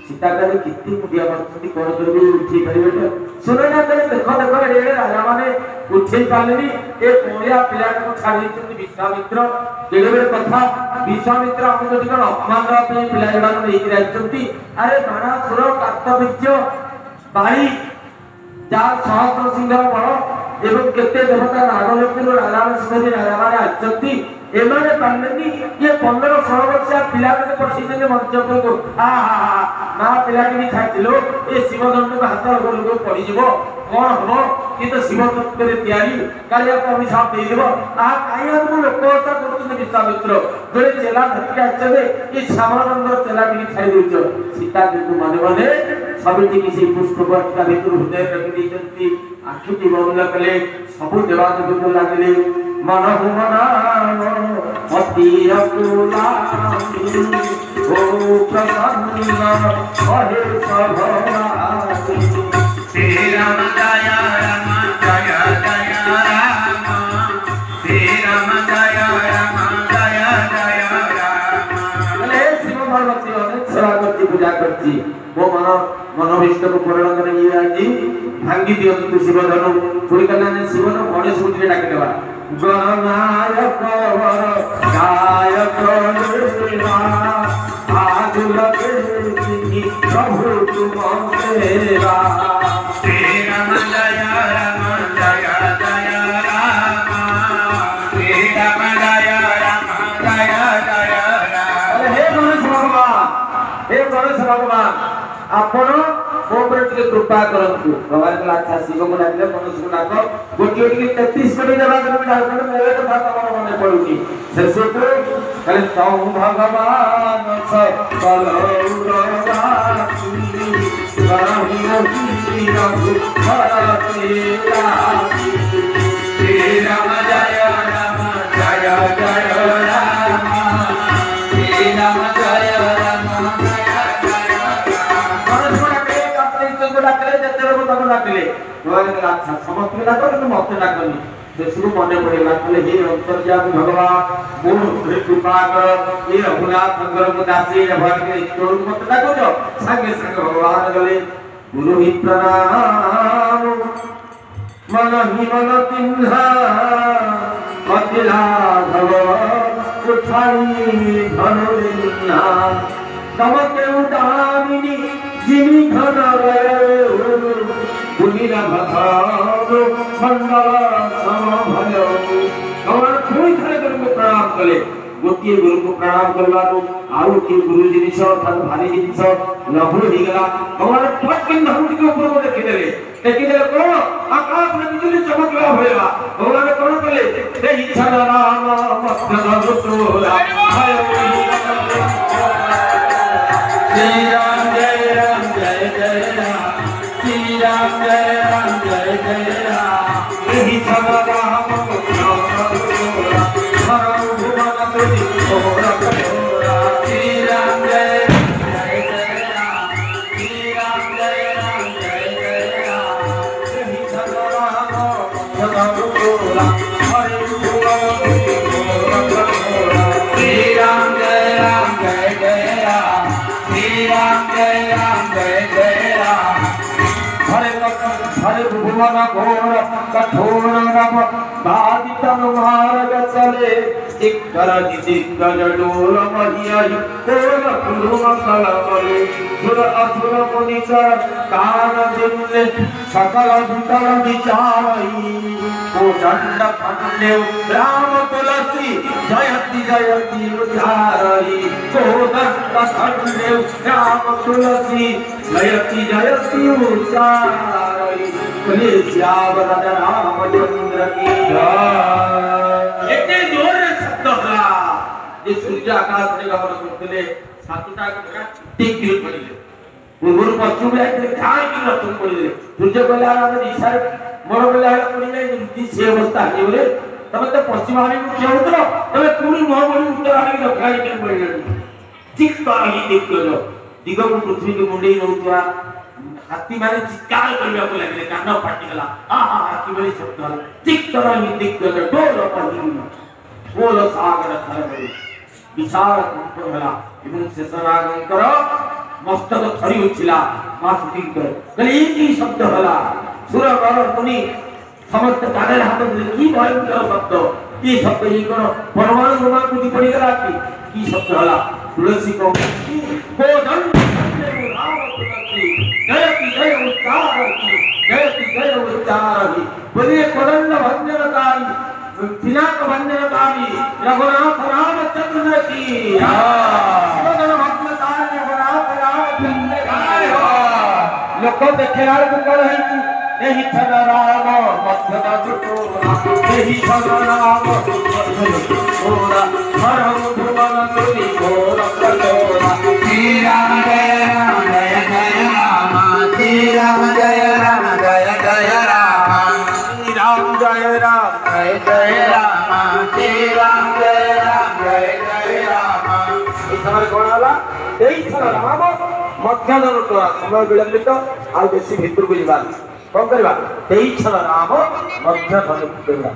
सीता करे कितनी मुंडिया मारुचंती कोन करबे उठी परिबे सुनो ना करे देखो देखो रे राजा माने उठे पालेनी ए कोलिया पिला को छाड़ी चंती विश्वामित्र केले बेले कथा विश्वामित्र आपन जति कोन अपमान पे पिला जडा नै राजचंती अरे बाणा सुर कार्तविज्य बाई चार सहस्र सिंह बड़ एवं केते देवता नागलोकन राजा सिंह राजा माने आचंती एमाने पालेनी ये 15-16 वर्षिया पिला के पछिने मंच को आ ना पिला के खाइतिलो ए शिवदंड को हाथ गोल पड़ी जीवो कोन हो कि तो शिव तत्व रे तयारी कालिया को अभिशाप दे देबो आ काई हम लोकता करते विश्वामित्र जोले चेला धरके आछबे ए श्यामानंद चेला के खाइ देउछ सीता किंतु माने माने सबटी किसी पुष्प का भीतर हृदय रखि दिचंती आखिटी बंद कले सब देवादेव को लागले मन हुमना अति अकुला ओ प्रसन्न हरे सभा श्री राम जय राम जय जय राम श्री राम जय राम जय जय राम। बोले शिव पार्वती अनेक सेवा करती पूजा करती वो मनोभिष्ट को पूर्ण करे ये आजी भांगी दियंतु शिवधनु पूरी कल्याण शिवधनु गणेश मूर्ति डाके देवा गणनायक वर गायक देवा आदुल देवी प्रभु तुम सेवा श्री राम जय राम जय जय राम श्री राम जय राम जय जय राम। हे गणेश भगवान आपण मोपर टिके कृपा करंतु भगवान के अच्छा शिव को डाकले मनुष्य को डाको गोटियो टिके 33 कोटी देवा के डाकले मेरे कथा तमर मने पडुनी शेषो को कले तौ भगवान सकल उरवासी राही रघु भरतेरा श्री राम जय राम जय जय राम श्री राम जय राम अच्छा समस्त डाक कि मत डाकनी देशु मन पड़ा कहले हे अंतर्यामी भगवान मोर कृपा कर ये रघुनाथ नगर दासी मत डाक सागे सागे भगवान गले गुरु ही प्रणाम मन ही मन तिन्हा अतिलाघव उठाई धनुरिन्हा नमते उदामिनी जिमी घन गुणिरा भद्र मंडल समभय भगवान पुणी थे गुरु को प्रणाम कले गोटे गुरु को प्रणाम करवारो आउ के गुरु जिनिस अर्थात भारी जिनिस लघु हो गला भगवान पटकिन धनुष के ऊपर को देखि देले कोन आकाश में बिजली चमकला भयला भगवान कोन कले हे इच्छा राम मस्त धनुषोला जय राम जय राम जय जय राम श्री राम जय राम जय जय राम हे इच्छा राम मस्त धनुषोला हर भुवन तुझी छोरा छोरा श्री राम जय जय जय राम श्री राम जय राम जय जय राम हे इच्छा राम मस्त धनुषोला हर भुवन तुझी छोरा छोरा श्री राम जय जय राम श्री राम जय जय राम हरे भुवन घोर कठोर नभ बाधित मार्ग चले दिक्कर दिग्गज डोल महियाई कोल कुरुम कलमले सुर असुर मुनिकर कान दिन्ने सकल भीतर विचारई ओ दंड खंडे राम तुलसी जयति उद्धारई ओ दंड खंडे राम तुलसी जयति उद्धारई बोले श्यावर रामचंद्र की जय एते जोर शब्द होला जे सूर्य आकाश रे गमन करथिले सातटा टिक टिक पड़िले पूर्व पश्चिम आइले काय कि रतन पड़िले सूर्य कहला हम दिशा मोर कहला पड़िले नीति से अवस्था हे बोले तमे तो पश्चिम आने को क्या उतर तमे पूरी मोह बोली उत्तर आने के दक्षिण के पड़िले ठीक तो ही देख लो दिगो को पृथ्वी के मुंडे नउतवा हाथी माने चित्कार करबा को लागले कान फाटी गला आहा की बड़ी शब्द होला ठीक तरह ही दिग्गज डोल पहिन बोल सागर धरबे विचार कंठ होला एवं शेषनागंकर मस्तक थरी उछिला मासुटिंग कर कहले ई शब्द होला सुर वर मुनि समस्त काने हाथ में की भयंकर शब्द ई शब्द ही कोन परमाणु बोमा कुदी पड़ी गला की शब्द होला तुलसी को गोदन जयति जय उच्चारति बोले कोदंड भंजनकारी पिनाक भंजनकारी रघुनाथ रामचंद्र की कोदंड भंजनकारी रघुनाथ रामचंद्र की लोक देखला को रही एही छन राम मध्यदा दुटोरा एही छन राम मध्यदा दुटोरा हर भुवन तुझी घोर कठोरा श्री राम जय राम श्री राम जय राम जय जय राम श्री राम जय राम जय जय राम श्री राम जय राम जय जय राम इस समय कौन वाला एही छन राम मध्यदा दुटोरा समय विलंबित आ बेसी भितर को जीवा कौन करवा तेई छल राम मध्य धनु देला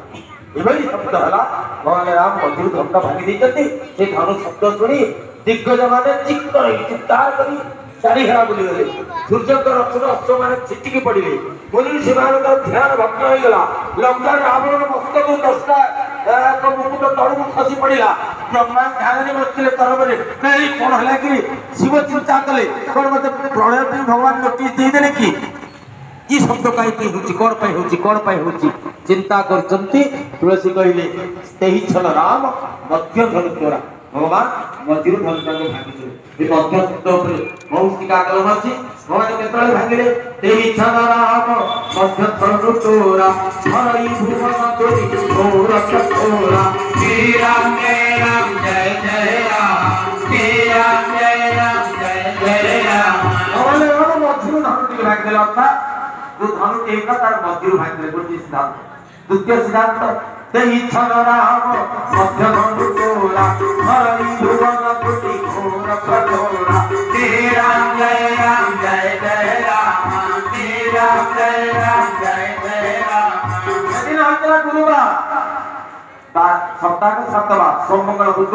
एबली शब्द हला भगवान राम मधुर धनुटा भांगी देचती से धनु शब्द सुनी दिग्गज माने चित्कार करी चारि हेरा बोली गले सूर्य को रक्षण अश्व माने चिटिकी पड़िले बोली सेमान का ध्यान भग्न हो गला लंका रावण मस्तक दस्ता को मुकुट तळु खसी पड़िला ब्रह्मा ध्यान रे बसले तरबरे कई कोन हला कि शिव चिंता कले कोन मते प्रलय पे भगवान नोटिस दे देले कि ई शब्द काई पे होची कोन पाई होची चिंता करचंती तुलसी कहिले तेही छल राम मध्य धनु तोरा भगवान मध्य धनु को भागिले ए मध्य शब्द ऊपर बहुत टीका कलम अछि भगवान केतळे भागिले तेही छल राम मध्य धनु तोरा हरि भुवन तुझी घोर कठोरा श्री राम जय जय राम श्री राम जय जय राम भगवान मध्य धनु को भागिले अर्थात जो धनु एक तार मध्य भाग गोटे सिद्धांत द्वितीय सिद्धांत तेई छन राम मध्य धनु तोरा हरि भुवन तुझी घोर कठोरा श्री राम जय जय राम श्री राम जय जय सप्ताह 7 बार सोम मंगल बुध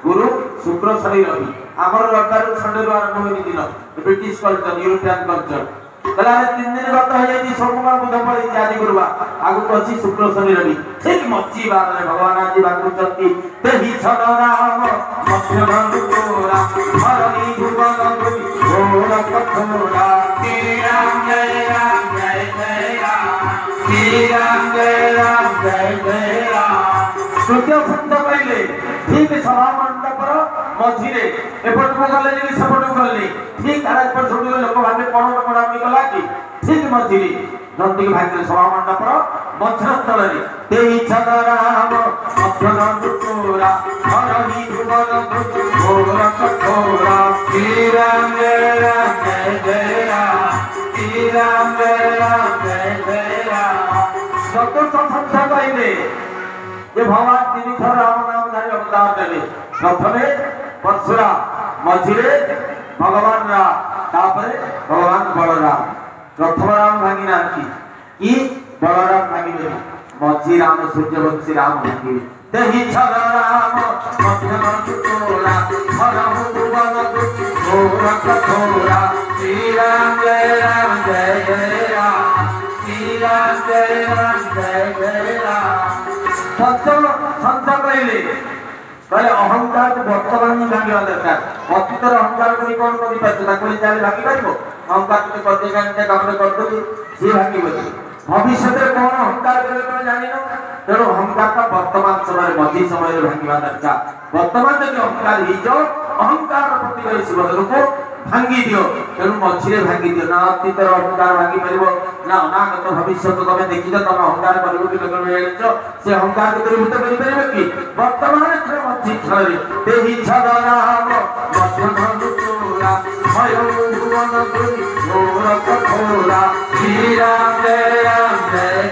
गुरु शुक्र शनि रवि आमर रविवार संडे रु आरंभ होई दिन ब्रिटिश कल्चर यूरोपियन कल्चर कला 3 दिन गत हो जाई सोम मंगल बुध पड़े आज गुरुवार आगु को अछि शुक्र शनि रवि ठीक मची बार रे भगवान आज बागु चंती तेहि छड़ राम मध्य बंधु तोरा हरि भुवन गुरु घोर कठोरा श्री राम जय राम जय जय राम श्री राम जय राम तृतीय खंड कहले ठीक सभा मंडप मझिरे एपट को गले जे सेपट को गले ठीक आराज पर छोड़ लोक भाबे कोन कोडामी गला कि ठीक मझिरे नंदी के भाग्य सभा मंडप मध्यस्थल रे तेई छदराम मध्यनंद तोरा हरि भुवन घोर कठोरा श्री राम जय जय राम श्री राम जय जय राम चतुर्थ खंड कहले ये भगवान 3 थर राम नाम धारी अवतार देले प्रथमे परशुराम मझिरे भगवान राम तापरे भगवान बलराम प्रथम राम भागी नाथी की बलराम भागी मझि राम सूर्यवंशी राम भागी तेहि छल राम मध्यम तोरा हरहु भुवन घोर कठोरा श्री राम जय जय राम श्री राम जय जय राम सत्संग संत कहले अहंकार वर्तमान ही भांगा दरकार अतीत अहंकार करी कौन करी पाछ ताको चाले भांगी पारिबो अहंकार के कर दे कांते काम कर दो से भांगी बो भविष्य में कौन अहंकार करे तो जानि न तेरो अहंकार का वर्तमान समय मध्य समय रे भांगी दरकार वर्तमान जो अहंकार ही जो अहंकार प्रति करे शिव को भांगी दियो तेनु मझिरे भांगी दियो ना अतीत अहंकार भांगी परिबो ना अनागत भविष्य को तमे देखि त तमे अहंकार परिबो कि लोक बेलेछ से अहंकार के दूरीभूत करि परिबो कि वर्तमान छे मझि छरे तेहि छदराम मध्यम तोरा भयो भुवन गुरु घोर कठोरा श्री राम जय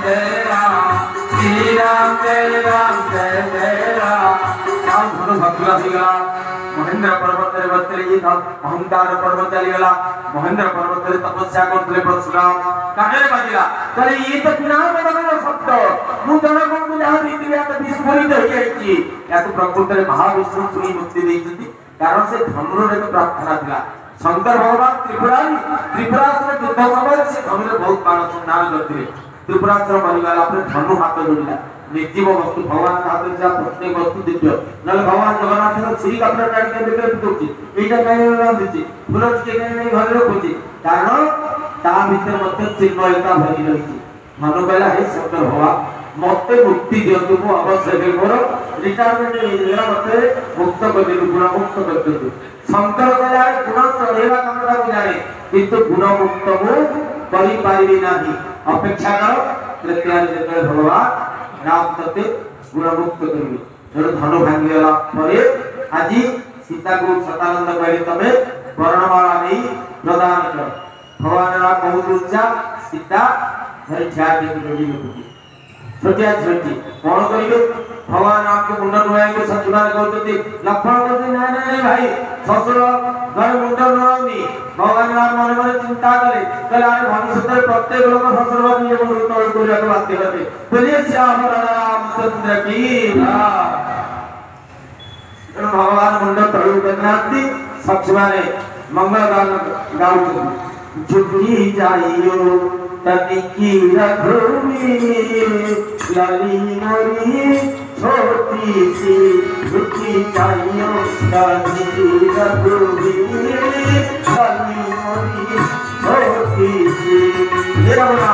जय राम श्री राम जय जय राम राम गुरु भक्तिला सिगला महेंद्र पर्वत रे बसले ये अहंकार पर्वत चली गला महेंद्र पर्वत रे तपस्या करथले परशुराम काहे बाजिला तले ये तो बिना बदल शब्द मु जन को जहा रीतिया तो विस्फोरित हो जाईची या तो प्रकृति रे महाविष्णु सुनी मुक्ति देइछथि कारण से धनुर रे तो प्रार्थना थिला शंकर भगवान त्रिपुरासुर युद्ध समय से धनुर बहुत बाण संधान करथिले त्रिपुरासुर बलिगला अपने धनु हाथ जोड़िला निर्जीव वस्तु भगवान हाथ जा प्रत्येक वस्तु दिव्य नले भगवान जगन्नाथ का श्री कपड़ा टाड़ी के बेकर पुतुची एटा काहे रांदिची फुलच के काहे घर रखुची कारण ता भीतर मते चिन्मयता भरी रहिची मनु कहला हे शंकर भगवान मते मुक्ति दियतु मो अवश्य के मोर रिटायरमेंट हेला मते मुक्त कर दे गुण मुक्त कर दे शंकर कहला गुण चढ़ेवा कामरा बुझाए किंतु गुण मुक्त मो करि पारिबी नाही अपेक्षा करो तृतीय जगह भगवान राम तते गुण मुक्त करिवे जरो धनु भांगी गला परे आजी सीता को सतानंद कहले तमे वर्णमाला नहीं प्रदान कर भगवान राम बहुत उच्चा सीता धरि छा के जोड़ी लुटी छोटिया छोटी कोन करिवे भगवान राम को मुंडन होय को सचुनार कहते लक्ष्मण कहते नहीं भाई ससुर घर मुंडन होनी भगवान राम मन मन चिंता करे कहले अरे भविष्य में प्रत्येक लोग ससुर बनी एवं तोड़ को जाके बात करते बोलिए श्याम रामचंद्र की भगवान मुंडन तोड़ करनाती सचमाने मंगल गान गाउते झुकी जाइयो तनिकी रघुवी लाली मोरी छोटी सी झुकी जाइयो तनिकी रघुवी लाली मोरी छोटी सी ये बोला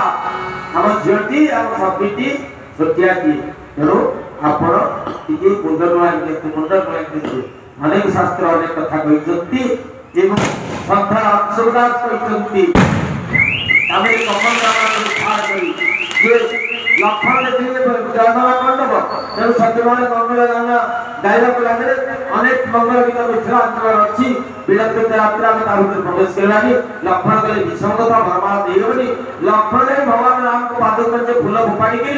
हम ज्योति हम सबटी छोटिया की तेरो आपण टिके मुंडन के अनेक शास्त्र अनेक कथा कहिसंती एवं संथा अंशुदास कहिसंती आमे कमल राम उद्धार करी जे लक्षण देखिले जन्मला मंडप तेरो सत्यवान मंगल गान गायक लागे अनेक मंगल गीत मिथिला अंचल अछि विलंबित यात्रा में तारुत प्रवेश केलानी लक्षण कले विसंगता भरमा देवनी लक्षण ने भगवान राम को पाद पर जे फूल फोपाड़ी के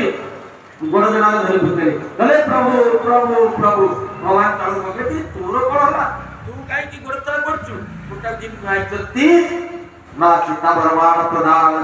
गोड़ जना धरि पुतले कले प्रभु प्रभु प्रभु भगवान तारु कहले तोर कोन होला तू काई की गोड़ तले पड़छु मोटा दिन गाय चलती मां सीता भगवान प्रदान